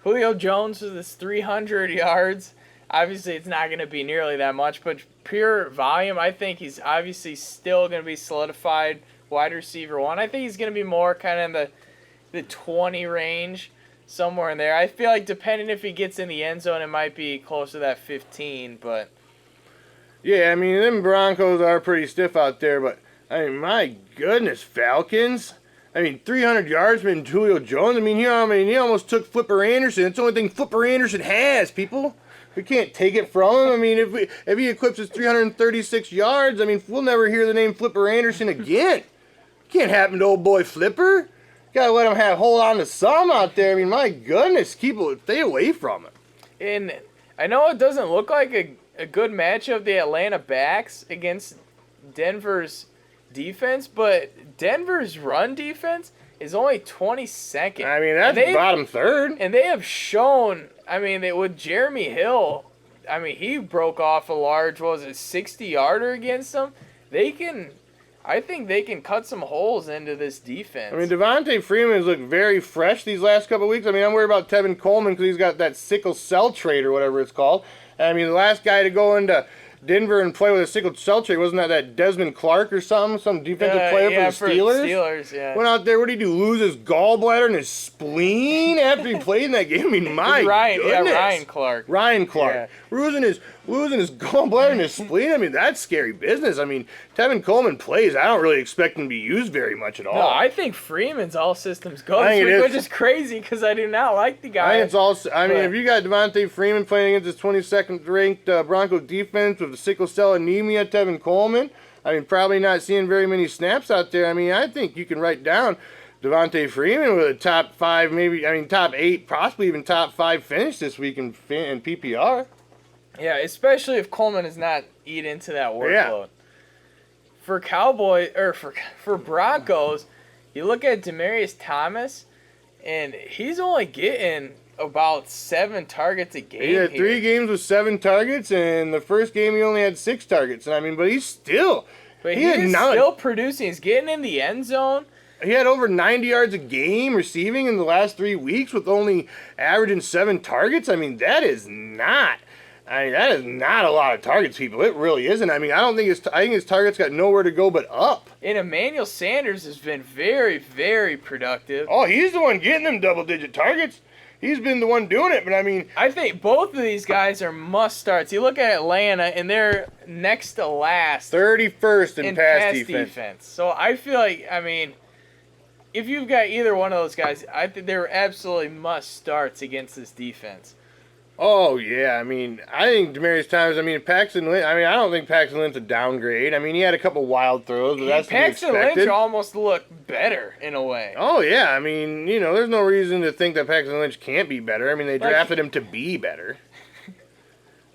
Julio Jones with his 300 yards. Obviously, it's not going to be nearly that much, but pure volume, I think he's obviously still going to be solidified wide receiver 1. I think he's going to be more kind of in the 20 range, somewhere in there. I feel like depending if he gets in the end zone, it might be close to that 15, but... Yeah, I mean, them Broncos are pretty stiff out there, but, I mean, my goodness, Falcons... I mean, 300 yards from Julio Jones. I mean, he almost took Flipper Anderson. It's the only thing Flipper Anderson has, people. We can't take it from him. I mean, if he eclipses 336 yards, I mean, we'll never hear the name Flipper Anderson again. Can't happen to old boy Flipper. Gotta let him hold on to some out there. I mean, my goodness, stay away from it. And I know it doesn't look like a good matchup, the Atlanta backs against Denver's defense, but Denver's run defense is only 22nd. I mean, that's bottom 3rd. And they have shown, I mean, with Jeremy Hill, I mean, he broke off a large, 60-yarder against them. I think they can cut some holes into this defense. I mean, Devontae Freeman has looked very fresh these last couple of weeks. I mean, I'm worried about Tevin Coleman because he's got that sickle cell trait or whatever it's called. I mean, the last guy to go into Denver and play with a sickle cell trait, wasn't that Desmond Clark or something? Some defensive player for the Steelers? Yeah. Went out there, what did he do? Lose his gallbladder and his spleen after he played in that game? I mean, my goodness. Yeah, Ryan Clark. Yeah. Losing his gallbladder and his spleen, I mean, that's scary business. I mean, Tevin Coleman plays. I don't really expect him to be used very much at all. No, I think Freeman's all systems go this week, which is crazy because I do not like the guy. I mean, if you got Devontae Freeman playing against this 22nd ranked Bronco defense with the sickle cell anemia, Tevin Coleman, I mean, probably not seeing very many snaps out there. I mean, I think you can write down Devontae Freeman with a top 5, top 8, possibly even top 5 finish this week in PPR. Yeah, especially if Coleman is not eat into that workload. Yeah. For Broncos, you look at Demaryius Thomas, and he's only getting about 7 targets a game. He had 3 games with 7 targets, and the first game he only had 6 targets. And I mean, but he's still still producing. He's getting in the end zone. He had over 90 yards a game receiving in the last 3 weeks with only averaging 7 targets. I mean, that is not a lot of targets, people. It really isn't. I mean, I think his targets got nowhere to go but up. And Emmanuel Sanders has been very, very productive. Oh, he's the one getting them double-digit targets. He's been the one doing it, but I mean... I think both of these guys are must-starts. You look at Atlanta, and they're next to last. 31st in pass defense. So I feel like, I mean, if you've got either one of those guys, I think they're absolutely must-starts against this defense. Oh, yeah. I mean, I think Demaryius Thomas, Paxton Lynch, I don't think Paxton Lynch a downgrade. I mean, he had a couple wild throws, but that's Paxton Lynch almost looked better in a way. Oh, yeah. I mean, there's no reason to think that Paxton Lynch can't be better. I mean, they drafted him to be better.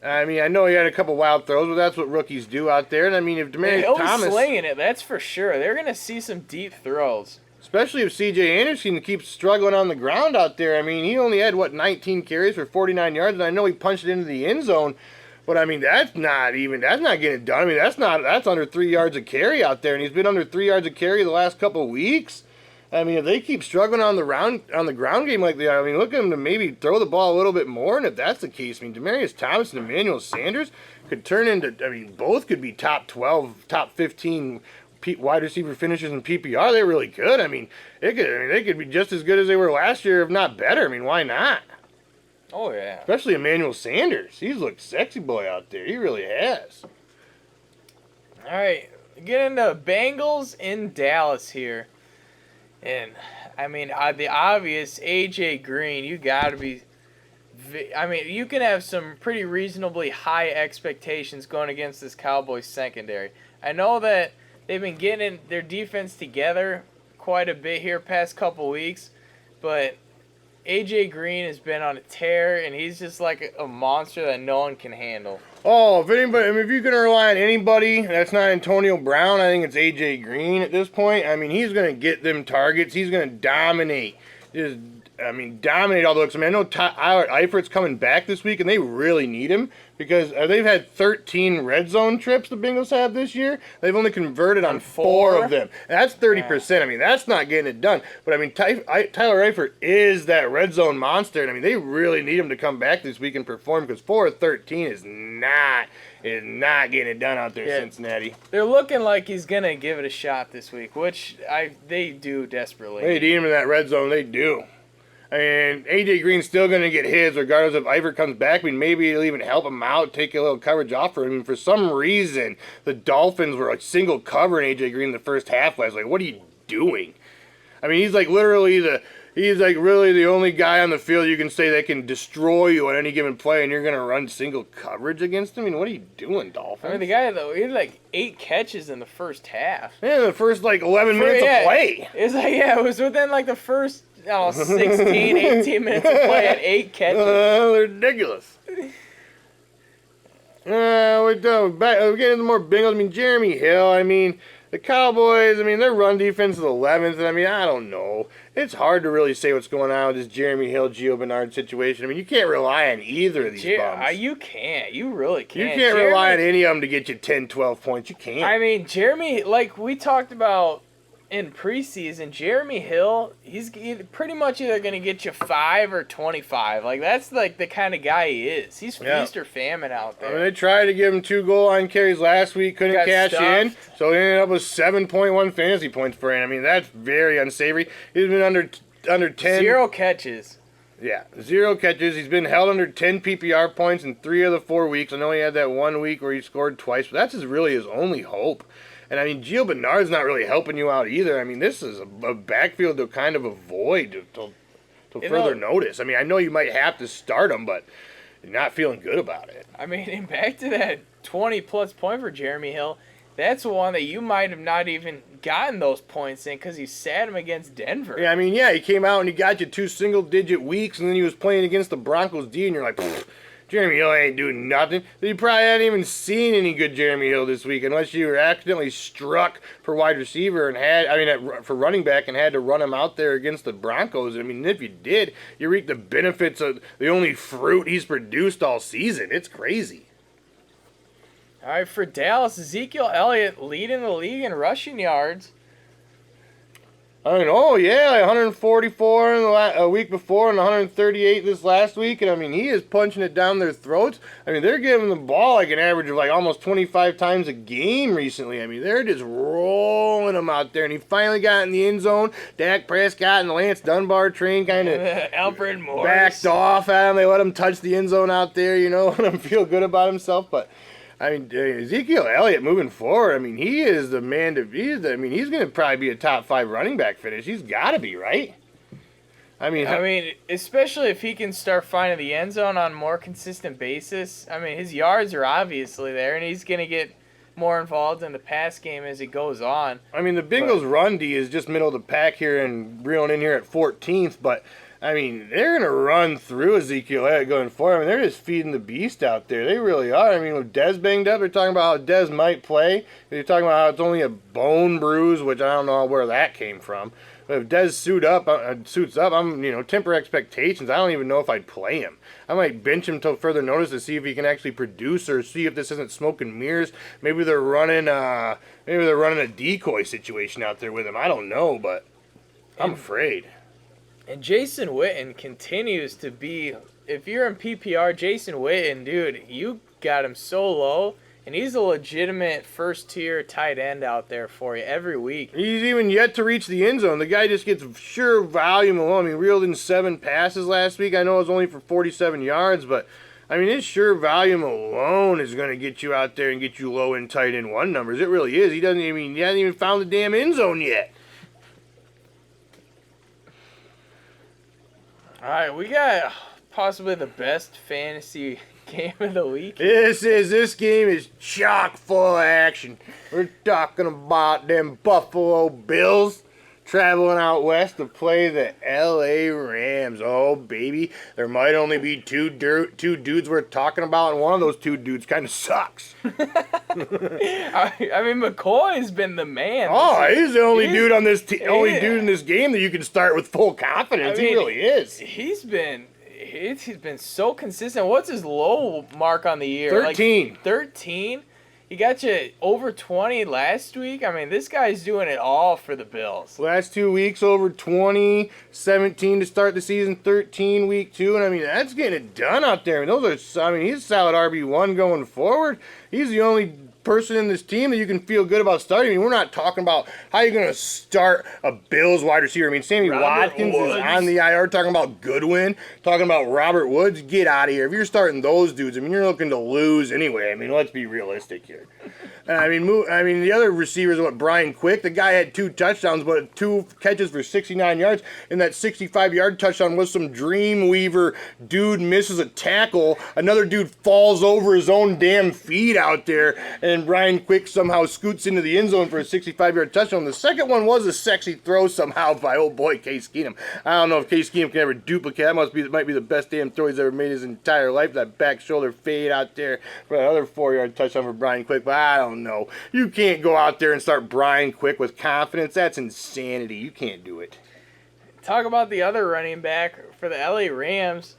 I mean, I know he had a couple wild throws, but that's what rookies do out there. And I mean, if Demaryius Thomas... He'll be slinging it, that's for sure. They're going to see some deep throws. Especially if C.J. Anderson keeps struggling on the ground out there. I mean, he only had, 19 carries for 49 yards, and I know he punched it into the end zone, but I mean, that's not getting it done. I mean, that's under 3 yards a carry out there, and he's been under 3 yards a carry the last couple of weeks. I mean, if they keep struggling on the ground game like they are, I mean, look at them to maybe throw the ball a little bit more. And if that's the case, I mean, Demarius Thomas and Emmanuel Sanders could turn into, I mean, both could be top 12, top 15 wide receiver finishers in PPR. They're really good. I mean, they could be just as good as they were last year, if not better. I mean, why not? Oh, yeah. Especially Emmanuel Sanders. He's looked sexy boy out there. He really has. All right, get into Bengals in Dallas here. And, I mean, the obvious A.J. Green, you got to be... I mean, you can have some pretty reasonably high expectations going against this Cowboys secondary. I know that they've been getting their defense together quite a bit here past couple weeks, but A.J. Green has been on a tear, and he's just like a monster that no one can handle. Oh, if anybody, I mean, if you can rely on anybody that's not Antonio Brown, I think it's A.J. Green at this point. I mean, he's going to get them targets. He's going to dominate. Dominate all the looks. I mean, I know Tyler Eifert's coming back this week, and they really need him because they've had 13 red zone trips the Bengals have this year. They've only converted on 4 of them. And that's 30%. I mean, that's not getting it done. But, I mean, Tyler Eifert is that red zone monster, and, I mean, they really need him to come back this week and perform because 4 of 13 is not getting it done out there, Cincinnati. They're looking like he's going to give it a shot this week, which they do desperately. They need him in that red zone. They do. I mean, A.J. Green's still going to get his regardless if Eifert comes back. I mean, maybe it'll even help him out, take a little coverage off for him. I mean, for some reason, the Dolphins were like single covering A.J. Green in the first half. I was like, what are you doing? I mean, he's like really the only guy on the field you can say that can destroy you on any given play, and you're going to run single coverage against him? I mean, what are you doing, Dolphins? I mean, the guy, though, he had like 8 catches in the first half. Yeah, the first like 11 minutes of play. It was within like the first 16, 18 minutes of play at 8 catches. They're ridiculous. We're done. We're getting into more Bengals. I mean, Jeremy Hill. I mean, the Cowboys. I mean, their run defense is 11th. And I mean, I don't know. It's hard to really say what's going on with this Jeremy Hill, Gio Bernard situation. I mean, you can't rely on either of these bums. You can't. You really can't. You can't rely on any of them to get you 10, 12 points. You can't. I mean, Jeremy, like we talked about in preseason, Jeremy Hill, he's pretty much either going to get you 5 or 25. Like, that's like the kind of guy he is. He's feast or famine out there. I mean, they tried to give him 2 goal line carries last week, couldn't cash in, so he ended up with 7.1 fantasy points per him. I mean, that's very unsavory. He's been under 10. 0 catches. Yeah, 0 catches. He's been held under 10 PPR points in 3 of the 4 weeks. I know he had that 1 week where he scored twice, but that's really his only hope. And, I mean, Gio Bernard's not really helping you out either. I mean, this is a backfield to kind of avoid to further notice. I mean, I know you might have to start him, but you're not feeling good about it. I mean, and back to that 20-plus point for Jeremy Hill, that's one that you might have not even gotten those points in because you sat him against Denver. Yeah, I mean, he came out and he got you 2 single-digit weeks, and then he was playing against the Broncos D, and you're like, Jeremy Hill ain't doing nothing. You probably hadn't even seen any good Jeremy Hill this week unless you were accidentally struck for wide receiver and for running back and had to run him out there against the Broncos. I mean, if you did, you reap the benefits of the only fruit he's produced all season. It's crazy. All right, for Dallas, Ezekiel Elliott leading the league in rushing yards. I mean, 144 in a week before and 138 this last week. And, I mean, he is punching it down their throats. I mean, they're giving the ball like an average of like almost 25 times a game recently. I mean, they're just rolling him out there. And he finally got in the end zone. Dak Prescott and the Lance Dunbar train kind of Alfred Morris backed off at him. They let him touch the end zone out there, let him feel good about himself. But I mean, Ezekiel Elliott moving forward, I mean, he is the man to be. I mean, he's going to probably be a top 5 running back finish. He's got to be, right? I mean, especially if he can start finding the end zone on a more consistent basis. I mean, his yards are obviously there, and he's going to get more involved in the pass game as it goes on. I mean, the Bengals' run D is just middle of the pack here and reeling in here at 14th, but I mean, they're going to run through Ezekiel Elliott going forward. I mean, they're just feeding the beast out there. They really are. I mean, with Dez banged up, they're talking about how Dez might play. They're talking about how it's only a bone bruise, which I don't know where that came from. But if Dez suits up, I'm, temper expectations. I don't even know if I'd play him. I might bench him till further notice to see if he can actually produce or see if this isn't smoke and mirrors. Maybe they're running a decoy situation out there with him. I don't know, but I'm afraid. And Jason Witten continues to be, if you're in PPR, Jason Witten, dude, you got him so low, and he's a legitimate first-tier tight end out there for you every week. He's even yet to reach the end zone. The guy just gets sure volume alone. I mean, reeled in 7 passes last week. I know it was only for 47 yards, but, I mean, his sure volume alone is going to get you out there and get you low in tight end 1 numbers. It really is. He hasn't even found the damn end zone yet. All right, we got possibly the best fantasy game of the week. This game is chock full of action. We're talking about them Buffalo Bills traveling out west to play the L.A. Rams. Oh, baby, there might only be two dudes we're talking about, and one of those 2 dudes kind of sucks. I mean, McCoy's been the man. Oh, he's the only dude on this only dude in this game that you can start with full confidence. I mean, he really is. He's been so consistent. What's his low mark on the year? 13. Like 13? He got you over 20 last week. I mean, this guy's doing it all for the Bills. Last 2 weeks over 20, 17 to start the season, 13 week 2, and I mean that's getting it done out there. He's a solid RB1 going forward. He's the only person in this team that you can feel good about starting. I mean, we're not talking about how you're going to start a Bills wide receiver. I mean, Sammy Watkins is on the IR, talking about Goodwin, talking about Robert Woods. Get out of here. If you're starting those dudes, I mean, you're looking to lose anyway. I mean, let's be realistic here. I mean, the other receivers, Brian Quick, the guy had 2 touchdowns, but 2 catches for 69 yards, and that 65-yard touchdown was some Dreamweaver dude misses a tackle. Another dude falls over his own damn feet out there, and Brian Quick somehow scoots into the end zone for a 65-yard touchdown. The second one was a sexy throw somehow by old boy Case Keenum. I don't know if Case Keenum can ever duplicate. That might be the best damn throw he's ever made his entire life. That back shoulder fade out there for another 4-yard touchdown for Brian Quick, but I don't know. You can't go out there and start Brian Quick with confidence. That's insanity. You can't do it. Talk about the other running back for the LA Rams.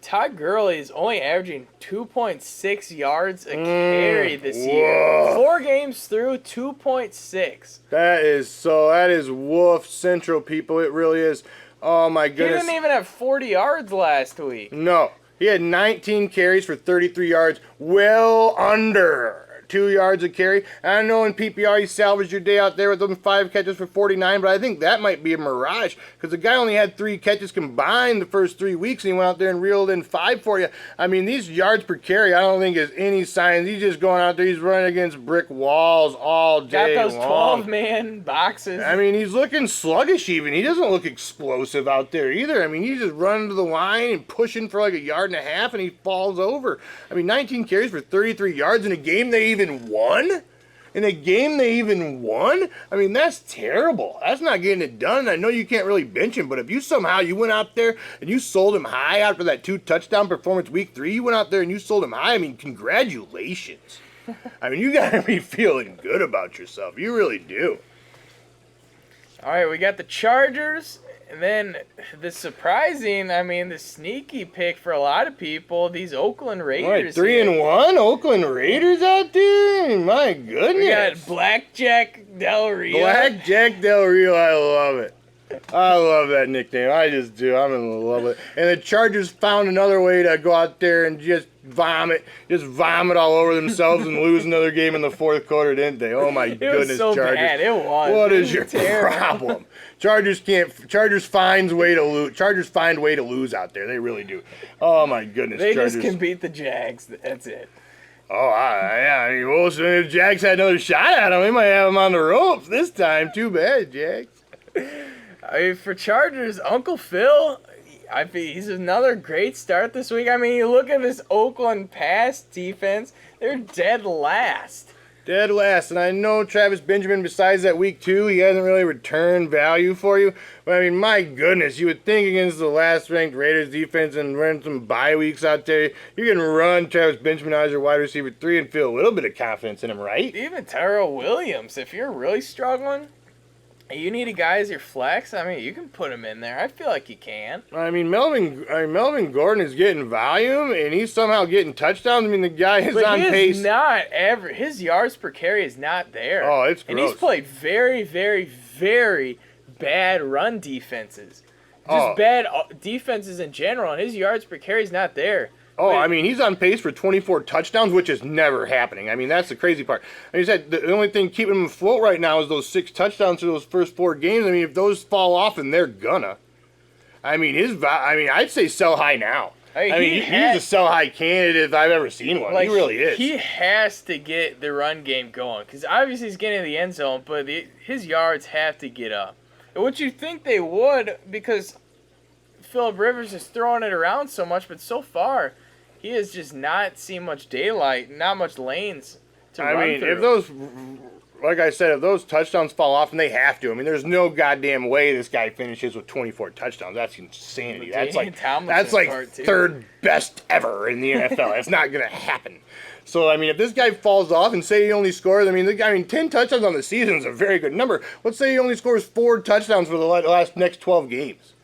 Todd Gurley is only averaging 2.6 yards a carry this year. 4 games through, 2.6. That is Wolf Central, people. It really is. Oh, my goodness. He didn't even have 40 yards last week. No. He had 19 carries for 33 yards, well under 2 yards a carry. I know in PPR you salvaged your day out there with them 5 catches for 49, but I think that might be a mirage because the guy only had 3 catches combined the first 3 weeks, and he went out there and reeled in 5 for you. I mean, these yards per carry, I don't think is any signs. He's just going out there. He's running against brick walls all day long. Got those long. 12-man boxes. I mean, he's looking sluggish even. He doesn't look explosive out there either. I mean, he's just running to the line and pushing for like 1.5 yards, and he falls over. I mean, 19 carries for 33 yards in a game they even won? In a game they even won? I mean, that's terrible. That's not getting it done. I know you can't really bench him, but if you went out there and you sold him high after that 2-touchdown performance week 3, you went out there and you sold him high, I mean, congratulations. I mean, you got to be feeling good about yourself. You really do. All right, we got the Chargers. And then the sneaky pick for a lot of people, these Oakland Raiders. All right, 3-1 Oakland Raiders out there? My goodness. We got Blackjack Del Rio. Blackjack Del Rio, I love it. I love that nickname. I just do. I'm in love with it. And the Chargers found another way to go out there and just vomit all over themselves and lose another game in the 4th quarter, didn't they? Oh my goodness, it was so Chargers. Bad. It was. What is your problem? Chargers find way to lose. Chargers find way to lose out there. They really do. Oh my goodness, they Chargers. just can beat the Jags. That's it. Oh, yeah. I mean, Wilson, if Jags had another shot at him, we might have him on the ropes this time. Too bad, Jags. I mean, for Chargers, Uncle Phil, he's another great start this week. I mean, you look at this Oakland pass defense, they're dead last. Dead last. And I know Travis Benjamin, besides that week 2, he hasn't really returned value for you. But, I mean, my goodness, you would think against the last-ranked Raiders defense and run some bye weeks out there, you can run Travis Benjamin as your wide receiver 3 and feel a little bit of confidence in him, right? Even Tyrell Williams, if you're really struggling, you need a guy as your flex. I mean, you can put him in there. I feel like you can. I mean, Melvin Gordon is getting volume, and he's somehow getting touchdowns. I mean, the guy is on pace. His yards per carry is not there. Oh, it's gross. And he's played very, very, very bad run defenses. Just bad defenses in general, and his yards per carry is not there. Oh, I mean, he's on pace for 24 touchdowns, which is never happening. I mean, that's the crazy part. And he said the only thing keeping him afloat right now is those 6 touchdowns to those first 4 games. I mean, if those fall off, and they're gonna. I mean, I'd say sell high now. He's a sell high candidate if I've ever seen one. He really is. He has to get the run game going because obviously he's getting in the end zone, but his yards have to get up. And what you think they would because Phillip Rivers is throwing it around so much, but so far he has just not seen much daylight, not much lanes to run through. Like I said, if those touchdowns fall off, and they have to, I mean, there's no goddamn way this guy finishes with 24 touchdowns. That's insanity. That's like third best ever in the NFL. It's not going to happen. So, I mean, if this guy falls off and say he only scores, 10 touchdowns on the season is a very good number. Let's say he only scores 4 touchdowns for the next 12 games.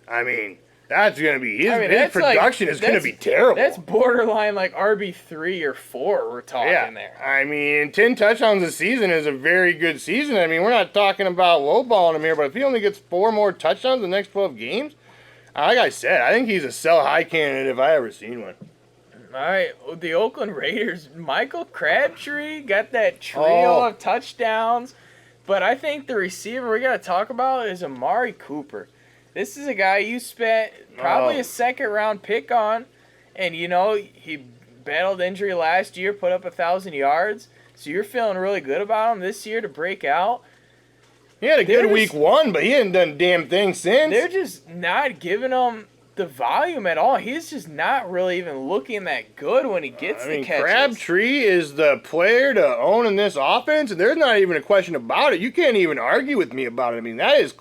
I mean, that's going to be, his production is going to be terrible. That's borderline like RB3 or 4 we're talking there. I mean, 10 touchdowns a season is a very good season. I mean, we're not talking about lowballing him here, but if he only gets 4 more touchdowns in the next 12 games, like I said, I think he's a sell-high candidate if I ever seen one. All right, the Oakland Raiders, Michael Crabtree got that trio of touchdowns, but I think the receiver we got to talk about is Amari Cooper. This is a guy you spent probably a second-round pick on, and, he battled injury last year, put up 1,000 yards, so you're feeling really good about him this year to break out. He had a good week 1, but he hadn't done a damn thing since. They're just not giving him the volume at all. He's just not really even looking that good when he gets the catches. Crabtree is the player to own in this offense, and there's not even a question about it. You can't even argue with me about it. I mean, that is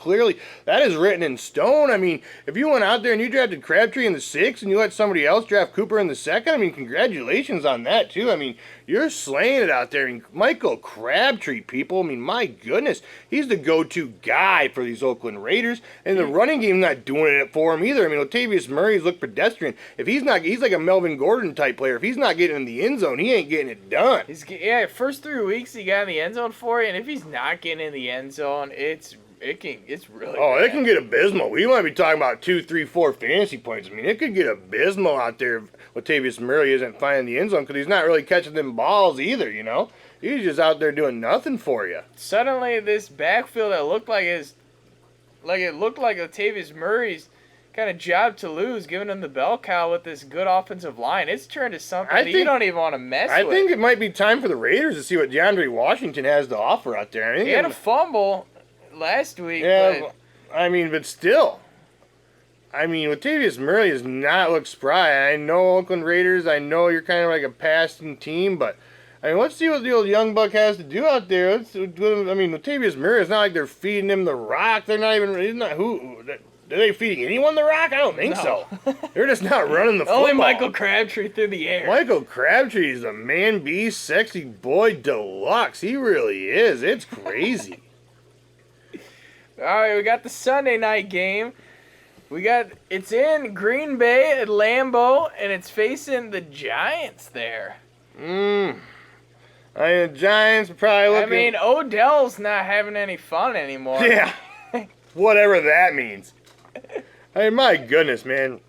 written in stone. I mean, if you went out there and you drafted Crabtree in the 6th and you let somebody else draft Cooper in the 2nd, I mean, congratulations on that, too. I mean, you're slaying it out there. And Michael Crabtree, people, I mean, my goodness, he's the go-to guy for these Oakland Raiders, and the running game's not doing it for him either. I mean, Latavius Murray's looked pedestrian. If he's like a Melvin Gordon type player. If he's not getting in the end zone, he ain't getting it done. First 3 weeks he got in the end zone for you, and if he's not getting in the end zone, it's really bad. It can get abysmal. We might be talking about 2, 3, 4 fantasy points. I mean, it could get abysmal out there if Latavius Murray isn't finding the end zone because he's not really catching them balls either, He's just out there doing nothing for you. Suddenly, this backfield that looked like Latavius Murray's kind of job to lose, giving him the bell cow with this good offensive line. It's turned to something that you don't even want to mess with. I think it might be time for the Raiders to see what DeAndre Washington has to offer out there. He had a fumble last week. Yeah, but still. I mean, Latavius Murray does not look spry. I know Oakland Raiders. I know you're kind of like a passing team, but let's see what the old young buck has to do out there. Latavius Murray, it's not like they're feeding him the rock. They're not even. Are they feeding anyone the rock? I don't think so. They're just not running the football. Only Michael Crabtree through the air. Michael Crabtree is a man beast, sexy boy deluxe. He really is. It's crazy. All right, we got the Sunday night game. It's in Green Bay at Lambeau, and it's facing the Giants there. The Giants are probably looking... Odell's not having any fun anymore. Yeah, whatever that means. My goodness, man.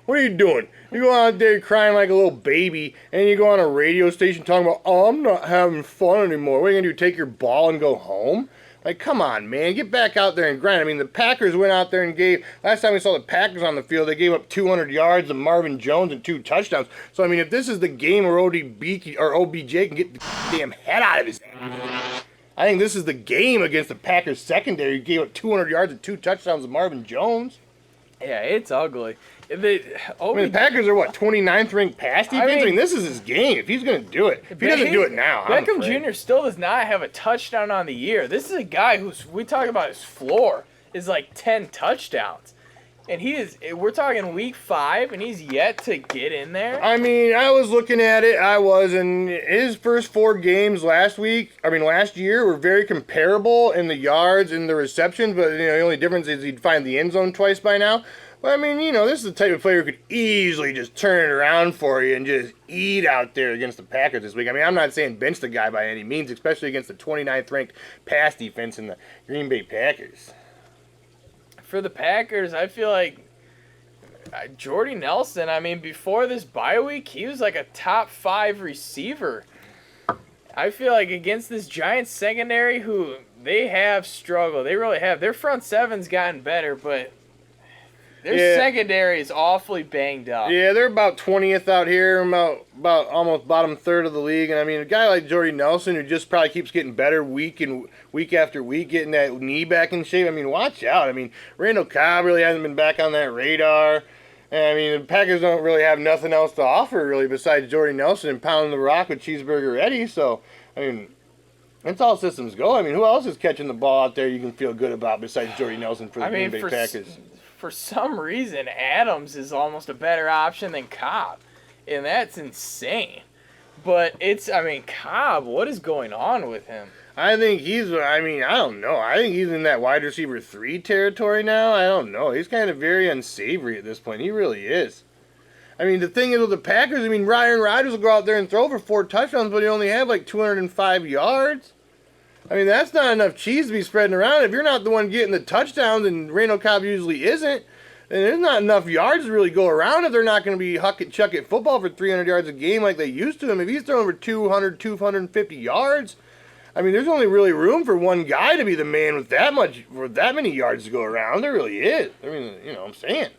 What are you doing? You go out there crying like a little baby, and you go on a radio station talking about, I'm not having fun anymore. What are you going to do, take your ball and go home? Like, come on, man. Get back out there and grind. The Packers went out there and last time we saw the Packers on the field, they gave up 200 yards to Marvin Jones and 2 touchdowns. So, if this is the game where OBJ can get the damn head out of his head, I think this is the game against the Packers secondary. Who gave up 200 yards and 2 touchdowns to Marvin Jones. Yeah, it's ugly. The Packers are 29th ranked pass defense? This is his game if he's going to do it. If he doesn't do it now, Beckham Jr. still does not have a touchdown on the year. This is a guy we talk about his floor is like 10 touchdowns. And we're talking week 5, and he's yet to get in there. I was looking at it. And his first 4 games last year were very comparable in the yards and the receptions, but the only difference is he'd find the end zone twice by now. But this is the type of player who could easily just turn it around for you and just eat out there against the Packers this week. I'm not saying bench the guy by any means, especially against the 29th ranked pass defense in the Green Bay Packers. for the Packers, I feel like Jordy Nelson, I mean, before this bye week, he was like a top 5 receiver. I feel like against this Giants secondary, who they have struggled. They really have. Their front seven's gotten better, but their secondary is awfully banged up. Yeah, they're about 20th out here, about almost bottom third of the league. And I mean, a guy like Jordy Nelson, who just probably keeps getting better week after week, getting that knee back in shape. I mean, watch out. I mean, Randall Cobb really hasn't been back on that radar. And I mean, the Packers don't really have nothing else to offer, really, besides Jordy Nelson and pounding the rock with Cheeseburger Eddie. So, I mean, that's all systems go. I mean, who else is catching the ball out there you can feel good about besides Jordy Nelson for the Green Bay Packers? For some reason, Adams is almost a better option than Cobb, and that's insane. But Cobb, what is going on with him? I think I don't know. I think he's in that wide receiver 3 territory now. I don't know. He's kind of very unsavory at this point. He really is. I mean, the thing is with the Packers, I mean, Ryan Rodgers will go out there and throw for 4 touchdowns, but he only had like 205 yards. I mean, that's not enough cheese to be spreading around. If you're not the one getting the touchdowns, and Randall Cobb usually isn't, then there's not enough yards to really go around if they're not going to be chuck-it football for 300 yards a game like they used to. If he's throwing for 200, 250 yards, I mean, there's only really room for one guy to be the man with that many yards to go around. There really is. I mean, you know what I'm saying.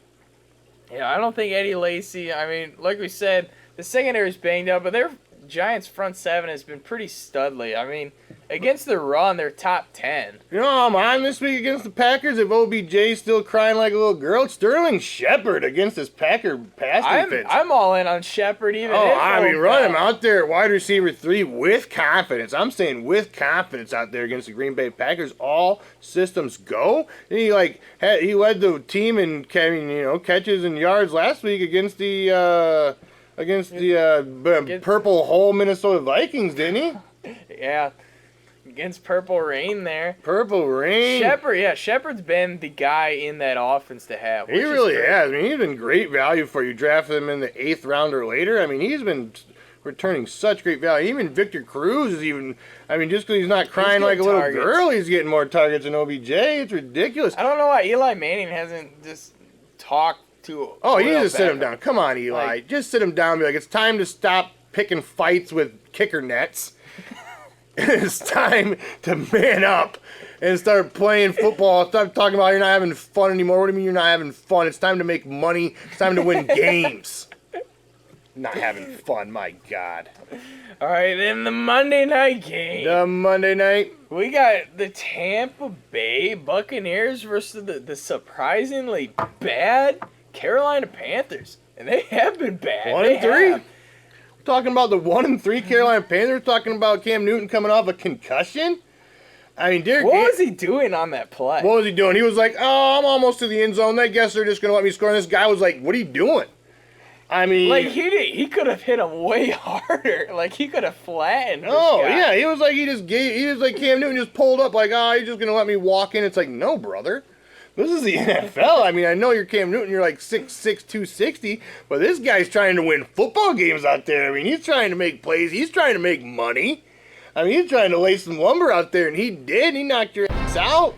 Yeah, I don't think Eddie Lacy, I mean, like we said, the secondary's banged up, but their Giants' front 7 has been pretty studly. I mean, against the run, they're top 10. You know, I'm on this week against the Packers. If OBJ's still crying like a little girl, it's Sterling Shepard against this Packer pass defense. I'm all in on Shepard even. Run him out there at wide receiver 3 with confidence. I'm saying with confidence out there against the Green Bay Packers. All systems go. And he led the team in catches and yards last week against the Purple Hole Minnesota Vikings, didn't he? Yeah. Against Purple Rain there. Purple Rain. Shepard's been the guy in that offense to have. He really has. I mean, he's been great value for you. Drafted him in the 8th round or later. I mean, he's been returning such great value. Even Victor Cruz is just because he's not crying like a little girl, he's getting more targets than OBJ. It's ridiculous. I don't know why Eli Manning hasn't just talked to. Oh, you need to sit him down. Come on, Eli. Just sit him down and be like, it's time to stop picking fights with kicker nets. It's time to man up and start playing football. Stop talking about you're not having fun anymore. What do you mean you're not having fun? It's time to make money. It's time to win games. Not having fun, my God. All right, then the Monday night game. The Monday night. We got the Tampa Bay Buccaneers versus the surprisingly bad Carolina Panthers. And they have been bad. 1-3. Talking about the 1-3 Carolina Panthers, talking about Cam Newton coming off a concussion. I mean, what was he doing on that play? What was he doing? He was like, "Oh, I'm almost to the end zone. I guess they're just gonna let me score." And this guy was like, "What are you doing?" I mean, like he could have hit him way harder. Like he could have flattened. Oh yeah, he was like Cam Newton just pulled up like, "Oh, he's just gonna let me walk in." It's like, no, brother. This is the NFL. I mean, I know you're Cam Newton. You're like 6'6", 260, but this guy's trying to win football games out there. I mean, he's trying to make plays. He's trying to make money. I mean, he's trying to lay some lumber out there, and he did. He knocked your ass out.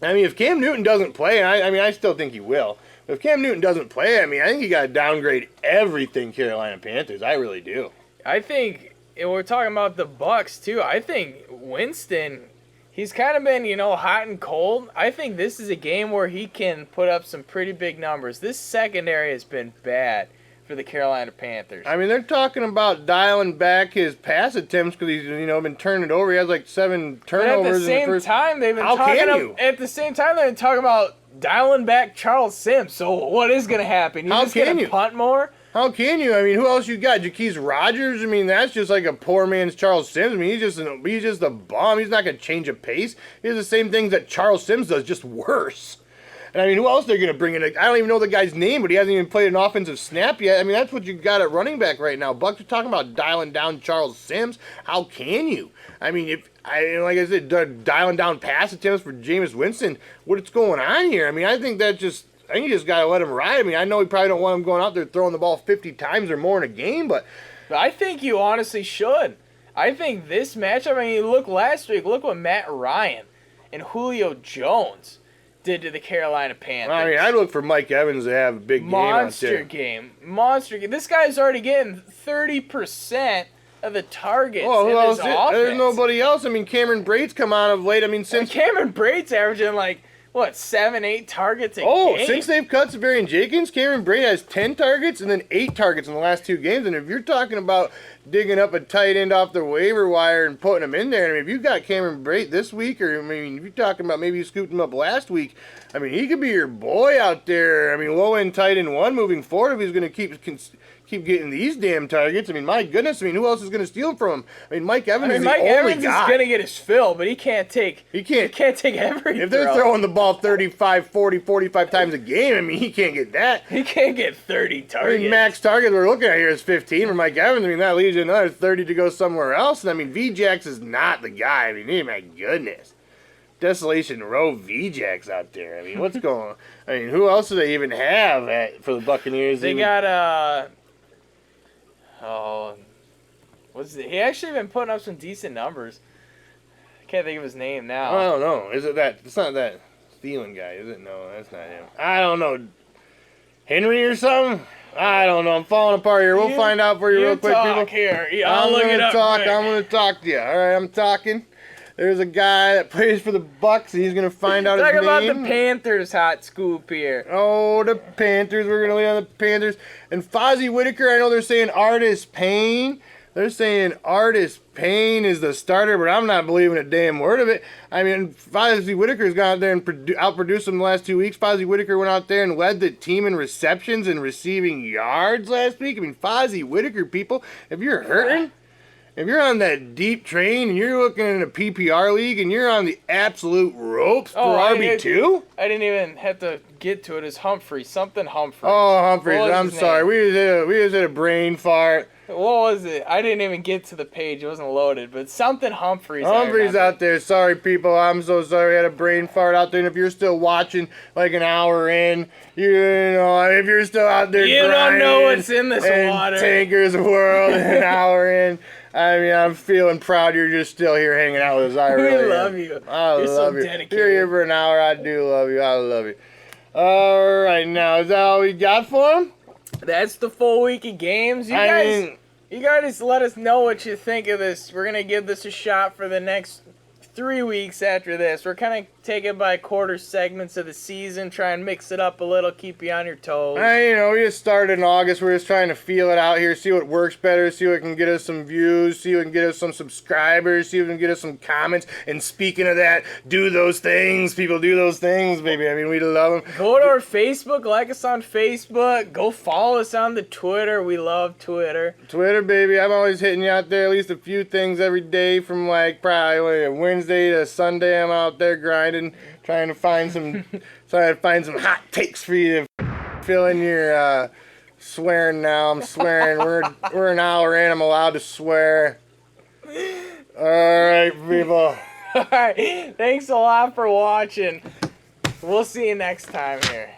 I mean, if Cam Newton doesn't play, I still think he will. But if Cam Newton doesn't play, I think you got to downgrade everything Carolina Panthers. I really do. I think, and we're talking about the Bucks too. I think Winston. He's kind of been, hot and cold. I think this is a game where he can put up some pretty big numbers. This secondary has been bad for the Carolina Panthers. I mean, they're talking about dialing back his pass attempts because he's, been turning it over. He has like 7 turnovers. But at the same time, they've been talking about dialing back Charles Sims. So what is going to happen? You're just going to punt more? How can you? I mean, who else you got? Jaquez Rogers? I mean, that's just like a poor man's Charles Sims. I mean, he's just a bum. He's not going to change a pace. He does the same things that Charles Sims does, just worse. And I mean, who else they're going to bring in? I don't even know the guy's name, but he hasn't even played an offensive snap yet. I mean, that's what you got at running back right now. Bucks are talking about dialing down Charles Sims. How can you? I mean, like I said, dialing down pass attempts for Jameis Winston. What's going on here? I mean, I think you just got to let him ride. I mean, I know we probably don't want him going out there throwing the ball 50 times or more in a game, but I think you honestly should. I think this matchup, I mean, look last week, look what Matt Ryan. and Julio Jones did to the Carolina Panthers. I mean, I'd look for Mike Evans to have a big Monster game. This guy's already getting 30% of the targets who in else? his offense. There's nobody else. I mean, Cameron Brate's come on of late. I mean, since Cameron Brate's averaging 7, 8 targets a game. Since they've cut Severian Jenkins, Cameron Brate has 10 targets and then 8 targets in the last 2 games. And if you're talking about digging up a tight end off the waiver wire and putting him in there, I mean, if you got Cameron Brate this week, or I mean, if you're talking about maybe you scooped him up last week, I mean, he could be your boy out there. I mean, low end tight end 1 moving forward if he's going to keep getting these damn targets. I mean, my goodness. I mean, who else is going to steal from him? I mean, Mike Evans is the only guy. Mike Evans is going to get his fill, but he can't take every If they're throwing the ball 35, 40, 45 times a game, I mean, he can't get that. He can't get 30 targets. I mean, max target we're looking at here is 15 for Mike Evans. I mean, that leaves you another 30 to go somewhere else. And, I mean, VJax is not the guy. I mean, my goodness. Desolation Row VJax out there. I mean, what's going on? I mean, who else do they even have for the Buccaneers? They got, he actually been putting up some decent numbers. I can't think of his name now. I don't know. Is it that? It's not that Thielen guy, is it? No, that's not him. I don't know. Henry or something? I don't know. I'm falling apart here. We'll find out for you real quick, people. Here. Yeah, I'll look it up. I'm going to talk to you. All right, I'm talking. There's a guy that plays for the Bucks, and he's going to find out his name. Talk about the Panthers hot scoop here. Oh, the Panthers. We're going to lean on the Panthers. And Fozzie Whitaker, I know they're saying Artis Payne. They're saying Artis Payne is the starter, but I'm not believing a damn word of it. I mean, Fozzie Whitaker's gone out there and outproduced them the last 2 weeks. Fozzie Whitaker went out there and led the team in receptions and receiving yards last week. I mean, Fozzie Whitaker, people, if you're hurting, if you're on that deep train and you're looking in a PPR league and you're on the absolute ropes for RB2? I didn't even have to get to it. It's Humphreys. Something Humphreys. Oh, Humphreys. I'm sorry. We just had a brain fart. What was it? I didn't even get to the page. It wasn't loaded. But something Humphreys. Humphreys out there. Sorry, people. I'm so sorry. I had a brain fart out there. And if you're still watching like an hour in, you know, if you're still out there you don't know what's in this water. Tankers World an hour in. I mean, I'm feeling proud you're just still here hanging out with us. I really love you. I You're love so you. dedicated. You're here for an hour. I do love you. I love you. All right, now, is that all we got for him? That's the full week of games. You guys let us know what you think of this. We're going to give this a shot for the next 3 weeks after this. We're kind of taking by quarter segments of the season, try and mix it up a little, keep you on your toes. We just started in August. We're just trying to feel it out here, see what works better, see what can get us some views, see what can get us some subscribers, see what can get us some comments. And speaking of that, do those things. People, do those things, baby. I mean, we love them. Go to our Facebook, like us on Facebook. Go follow us on the Twitter. We love Twitter. Twitter, baby. I'm always hitting you out there at least a few things every day from probably Wednesday to Sunday. I'm out there grinding. Trying to find some hot takes for you to fill in your swearing now. I'm swearing. We're an hour in. I'm allowed to swear. All right, people. All right. Thanks a lot for watching. We'll see you next time here.